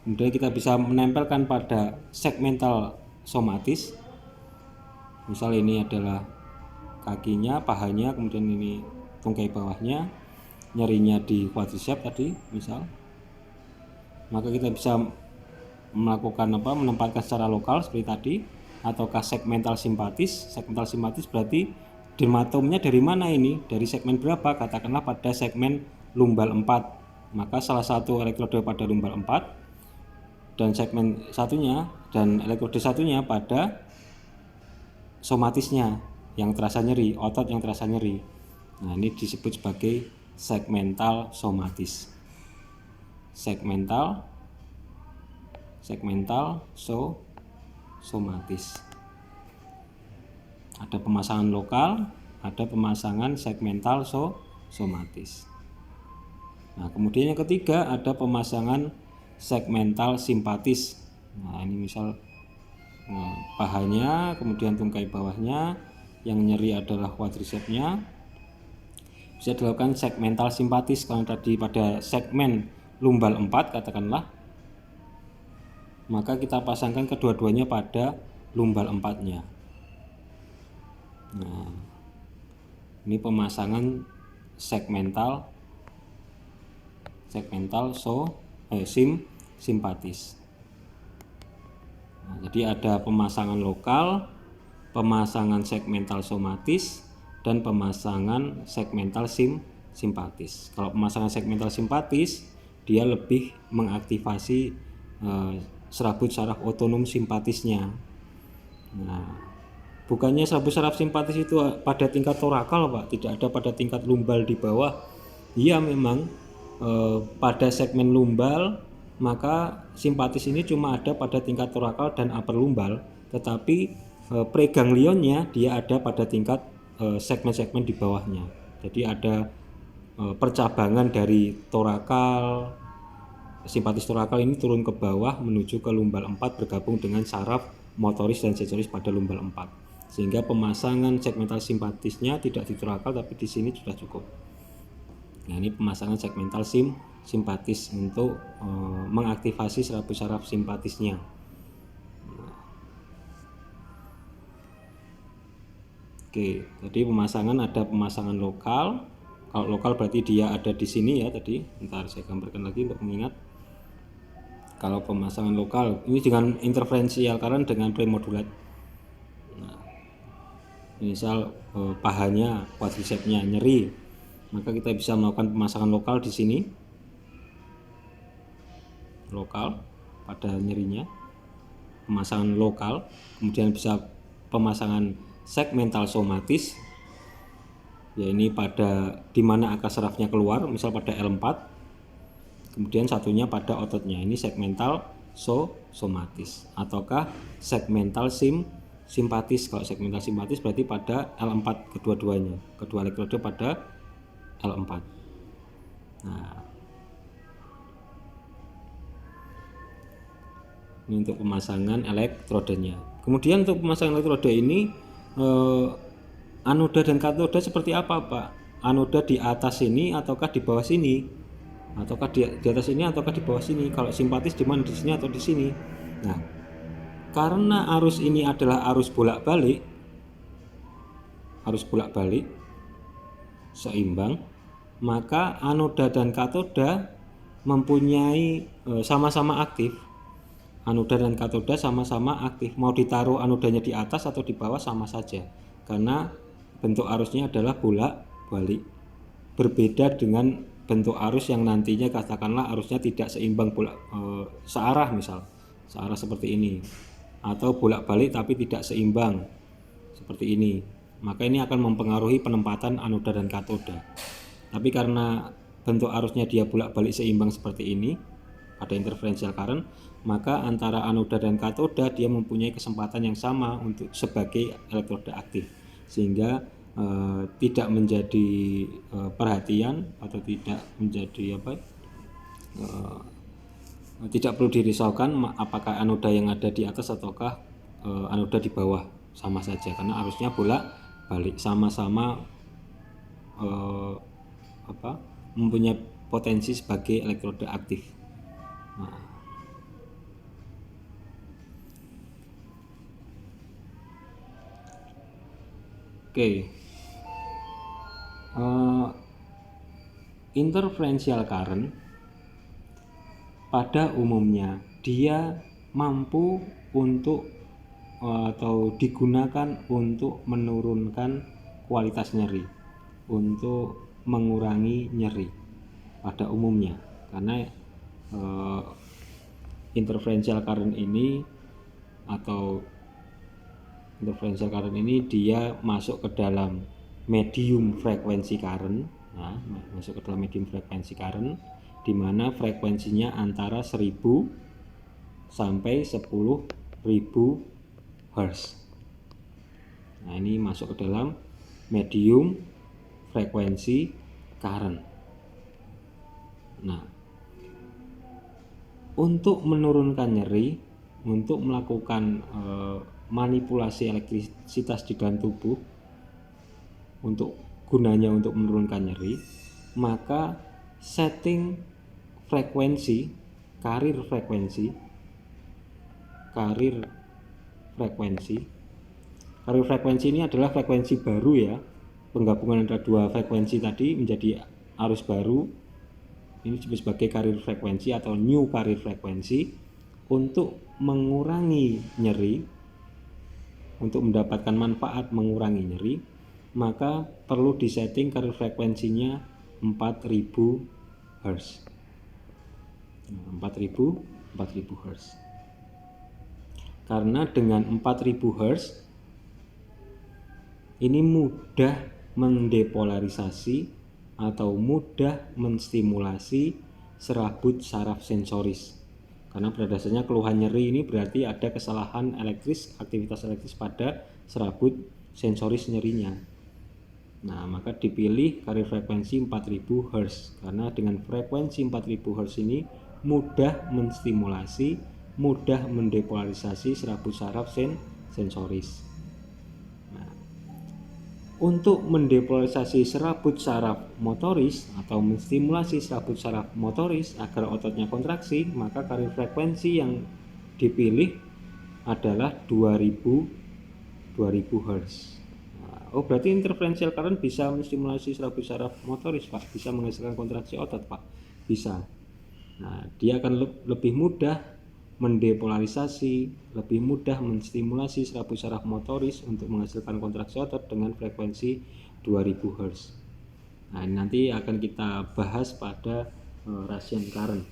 kemudian kita bisa menempelkan pada segmental somatis. Misal ini adalah kakinya, pahanya, kemudian ini tungkai bawahnya, nyerinya di quadriceps tadi misal, maka kita bisa melakukan menempatkan secara lokal seperti tadi, ataukah segmental simpatis. Segmental simpatis berarti dermatomnya dari mana ini? Dari segmen berapa? Katakanlah pada segmen lumbal 4. Maka salah satu elektroda pada lumbal 4 dan segmen satunya dan elektroda satunya pada somatisnya yang terasa nyeri, otot yang terasa nyeri. Nah, ini disebut sebagai segmental somatis. Segmental somatis. Ada pemasangan lokal, ada pemasangan segmental somatis. Nah, kemudian yang ketiga ada pemasangan segmental simpatis. Nah, ini misal pahanya, kemudian tungkai bawahnya, yang nyeri adalah quadricepsnya. Bisa dilakukan segmental simpatis. Kalau tadi pada segmen lumbal 4 katakanlah, maka kita pasangkan kedua-duanya pada lumbal 4-nya. Nah, ini pemasangan segmental simpatis. Nah, jadi ada pemasangan lokal, pemasangan segmental somatis, dan pemasangan segmental simpatis. Kalau pemasangan segmental simpatis, dia lebih mengaktifasi serabut saraf otonom simpatisnya. Nah, bukannya serabut saraf simpatis itu pada tingkat torakal, Pak, tidak ada pada tingkat lumbal di bawah. Iya, memang pada segmen lumbal maka simpatis ini cuma ada pada tingkat torakal dan upper lumbal, tetapi preganglionnya dia ada pada tingkat segmen-segmen di bawahnya. Jadi ada percabangan dari torakal, simpatis torakal ini turun ke bawah menuju ke lumbal 4 bergabung dengan saraf motoris dan sensoris pada lumbal 4. Sehingga pemasangan segmental simpatisnya tidak di torakal tapi di sini sudah cukup. Nah, ini pemasangan segmental simpatis untuk mengaktifasi serabut saraf simpatisnya. Oke, jadi pemasangan ada pemasangan lokal. Kalau lokal berarti dia ada di sini ya tadi. Ntar saya gambarkan lagi untuk mengingat. Kalau pemasangan lokal ini dengan interferensial current dengan premodulat. Nah, misal pahanya, quadricepsnya nyeri, maka kita bisa melakukan pemasangan lokal di sini, lokal pada nyerinya, pemasangan lokal. Kemudian bisa pemasangan segmental somatis, ya ini pada dimana akar sarafnya keluar, misal pada L4. Kemudian satunya pada ototnya, ini segmental somatis, ataukah segmental simpatis. Kalau segmental simpatis berarti pada L4 kedua-duanya, kedua elektroda pada L4. Nah, ini untuk pemasangan elektrodanya. Kemudian untuk pemasangan elektroda ini anoda dan katoda seperti apa, Pak? Anoda di atas sini ataukah di bawah sini? Ataukah di atas sini ataukah di bawah sini? Kalau simpatis di mana, di sini atau di sini? Nah, karena arus ini adalah arus bolak-balik seimbang, maka anoda dan katoda mempunyai sama-sama aktif. Anoda dan katoda sama-sama aktif. Mau ditaruh anodanya di atas atau di bawah sama saja, karena bentuk arusnya adalah bolak-balik. Berbeda dengan bentuk arus yang nantinya katakanlah arusnya tidak seimbang searah, misal searah seperti ini, atau bolak-balik tapi tidak seimbang seperti ini. Maka ini akan mempengaruhi penempatan anoda dan katoda. Tapi karena bentuk arusnya dia bolak-balik seimbang seperti ini, ada interferential current, maka antara anoda dan katoda dia mempunyai kesempatan yang sama untuk sebagai elektroda aktif, sehingga tidak menjadi perhatian atau tidak menjadi tidak perlu dirisaukan apakah anoda yang ada di atas ataukah anoda di bawah, sama saja karena arusnya bolak-balik, sama-sama mempunyai potensi sebagai elektroda aktif. Nah, oke. Interferential current pada umumnya dia mampu untuk atau digunakan untuk menurunkan kualitas nyeri, untuk mengurangi nyeri pada umumnya, karena interferential current ini dia masuk ke dalam medium frekuensi current, masuk ke dalam medium frekuensi current, di mana frekuensinya antara 1000 sampai 10.000 Hz. Nah, ini masuk ke dalam medium frekuensi current. Nah, untuk menurunkan nyeri, untuk melakukan manipulasi elektrisitas di dalam tubuh, gunanya untuk menurunkan nyeri, maka setting frekuensi, karir frekuensi ini adalah frekuensi baru ya, penggabungan antara dua frekuensi tadi menjadi arus baru. Ini disebut sebagai karir frekuensi atau new karir frekuensi. Untuk mengurangi nyeri, untuk mendapatkan manfaat mengurangi nyeri, maka perlu disetting karir frekuensinya 4000 Hz. 4000 Hz. Karena dengan 4000 Hz ini mudah mendepolarisasi atau mudah menstimulasi serabut saraf sensoris. Karena pada dasarnya keluhan nyeri ini berarti ada kesalahan aktivitas elektris pada serabut sensoris nyerinya. Nah, maka dipilih karir frekuensi 4000 Hz, karena dengan frekuensi 4000 Hz ini mudah menstimulasi, mudah mendepolarisasi serabut saraf sensoris. Untuk mendepolarisasi serabut saraf motoris atau menstimulasi serabut saraf motoris agar ototnya kontraksi, maka karir frekuensi yang dipilih adalah 2000 Hz. Berarti interferential current bisa menstimulasi serabut saraf motoris, Pak. Bisa menghasilkan kontraksi otot, Pak. Bisa. Nah, dia akan lebih mudah mendepolarisasi, lebih mudah menstimulasi serabut saraf motoris untuk menghasilkan kontraksi otot dengan frekuensi 2000 Hz. Nah, ini nanti akan kita bahas pada Ratio current.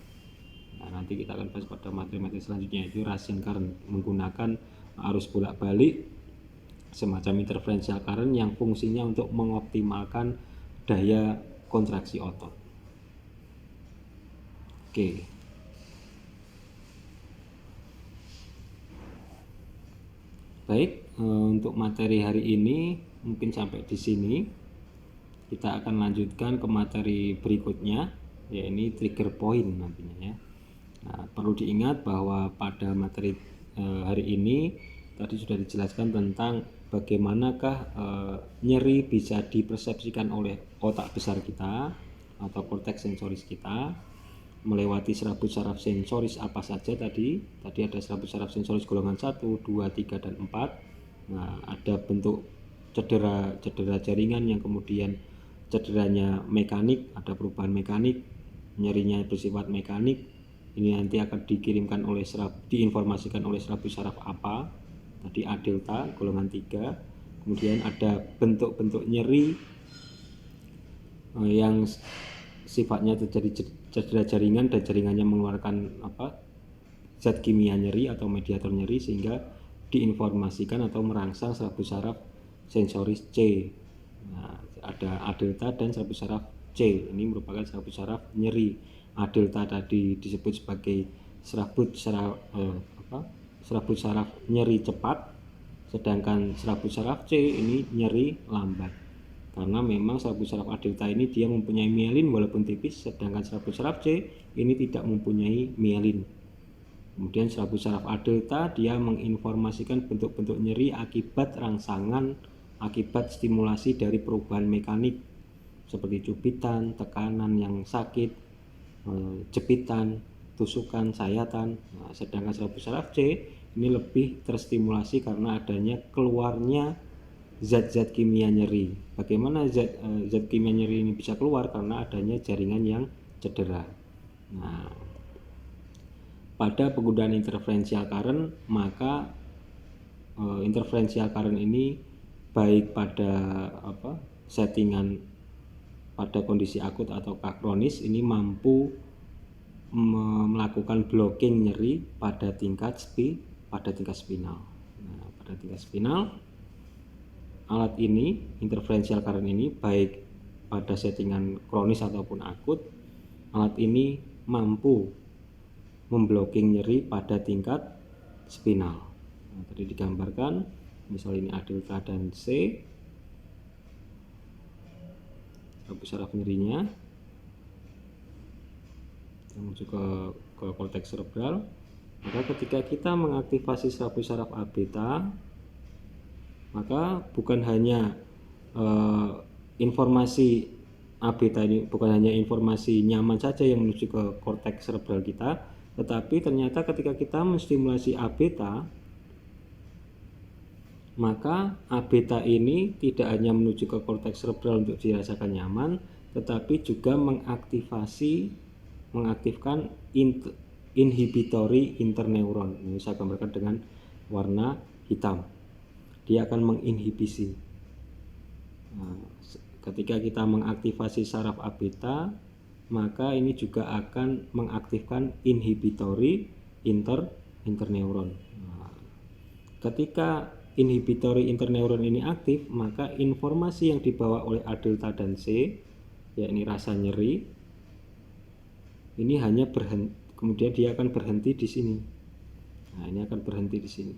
Nah, nanti kita akan bahas pada materi-materi selanjutnya, itu Ratio current menggunakan arus bolak-balik semacam interferential current yang fungsinya untuk mengoptimalkan daya kontraksi otot. Oke. Baik, untuk materi hari ini mungkin sampai di sini. Kita akan lanjutkan ke materi berikutnya, yaitu trigger point nantinya ya. Nah, perlu diingat bahwa pada materi hari ini tadi sudah dijelaskan tentang bagaimanakah nyeri bisa dipersepsikan oleh otak besar kita atau korteks sensoris kita melewati serabut saraf sensoris apa saja tadi ada serabut saraf sensoris golongan 1, 2, 3, dan 4. Nah, ada bentuk cedera jaringan yang kemudian cederanya mekanik, ada perubahan mekanik, nyerinya bersifat mekanik. Ini nanti akan diinformasikan oleh serabut saraf apa tadi, A delta golongan 3. Kemudian ada bentuk-bentuk nyeri yang sifatnya terjadi cedera jaringan dan jaringannya mengeluarkan zat kimia nyeri atau mediator nyeri sehingga diinformasikan atau merangsang serabut saraf sensoris C. Nah, ada A delta dan serabut saraf C. Ini merupakan serabut saraf nyeri. A delta tadi disebut sebagai serabut saraf nyeri cepat, sedangkan serabut saraf C ini nyeri lambat. Karena memang serabut saraf A delta ini dia mempunyai mielin walaupun tipis, sedangkan serabut saraf C ini tidak mempunyai mielin. Kemudian serabut saraf A delta dia menginformasikan bentuk-bentuk nyeri akibat rangsangan, akibat stimulasi dari perubahan mekanik seperti cubitan, tekanan yang sakit, jepitan, tusukan, sayatan. Nah, sedangkan serabut saraf C ini lebih terstimulasi karena adanya keluarnya zat-zat kimia nyeri. Bagaimana zat kimia nyeri ini bisa keluar? Karena adanya jaringan yang cedera. Nah, pada penggunaan interferential current, maka interferential current ini baik pada settingan pada kondisi akut atau kronis ini mampu melakukan blocking nyeri pada tingkat spinal. Nah, pada tingkat spinal alat ini, interferential current ini, baik pada settingan kronis ataupun akut, alat ini mampu memblocking nyeri pada tingkat spinal. Nah, tadi digambarkan, misal ini A delta dan C, saraf nyerinya menuju ke korteks cerebral. Maka ketika kita mengaktifasi saraf A beta, maka bukan hanya informasi A beta ini, bukan hanya informasi nyaman saja yang menuju ke korteks cerebral kita, tetapi ternyata ketika kita menstimulasi A beta, maka A beta ini tidak hanya menuju ke korteks cerebral untuk dirasakan nyaman, tetapi juga mengaktifkan inhibitory interneuron. Ini saya gambarkan dengan warna hitam. Dia akan menginhibisi. Nah, ketika kita mengaktifasi saraf A beta, maka ini juga akan mengaktifkan inhibitory interneuron. Nah, ketika inhibitory interneuron ini aktif, maka informasi yang dibawa oleh A delta dan C, yakni rasa nyeri, ini hanya berhenti, kemudian dia akan berhenti di sini. Nah, ini akan berhenti di sini.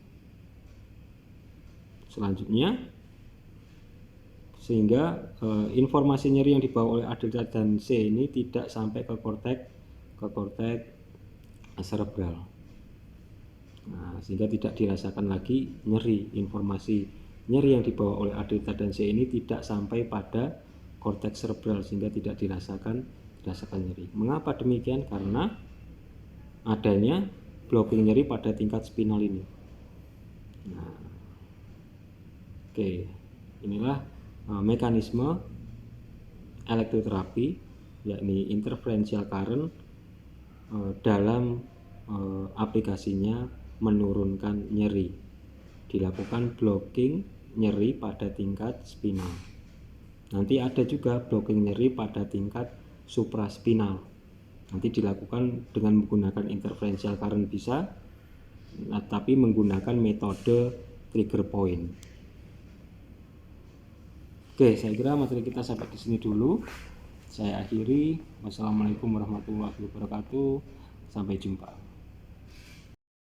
Selanjutnya, sehingga informasi nyeri yang dibawa oleh A delta dan C ini tidak sampai ke korteks cerebral. Nah, sehingga tidak dirasakan lagi nyeri. Informasi nyeri yang dibawa oleh A delta dan C ini tidak sampai pada korteks cerebral, sehingga tidak dirasakan nyeri. Mengapa demikian? Karena adanya blocking nyeri pada tingkat spinal ini. Nah, oke, inilah mekanisme elektroterapi, yakni interferential current dalam aplikasinya menurunkan nyeri. Dilakukan blocking nyeri pada tingkat spinal. Nanti ada juga blocking nyeri pada tingkat supraspinal. Nanti dilakukan dengan menggunakan interferential current bisa, tapi menggunakan metode trigger point. Oke, saya kira materi kita sampai di sini dulu. Saya akhiri. Wassalamualaikum warahmatullahi wabarakatuh. Sampai jumpa.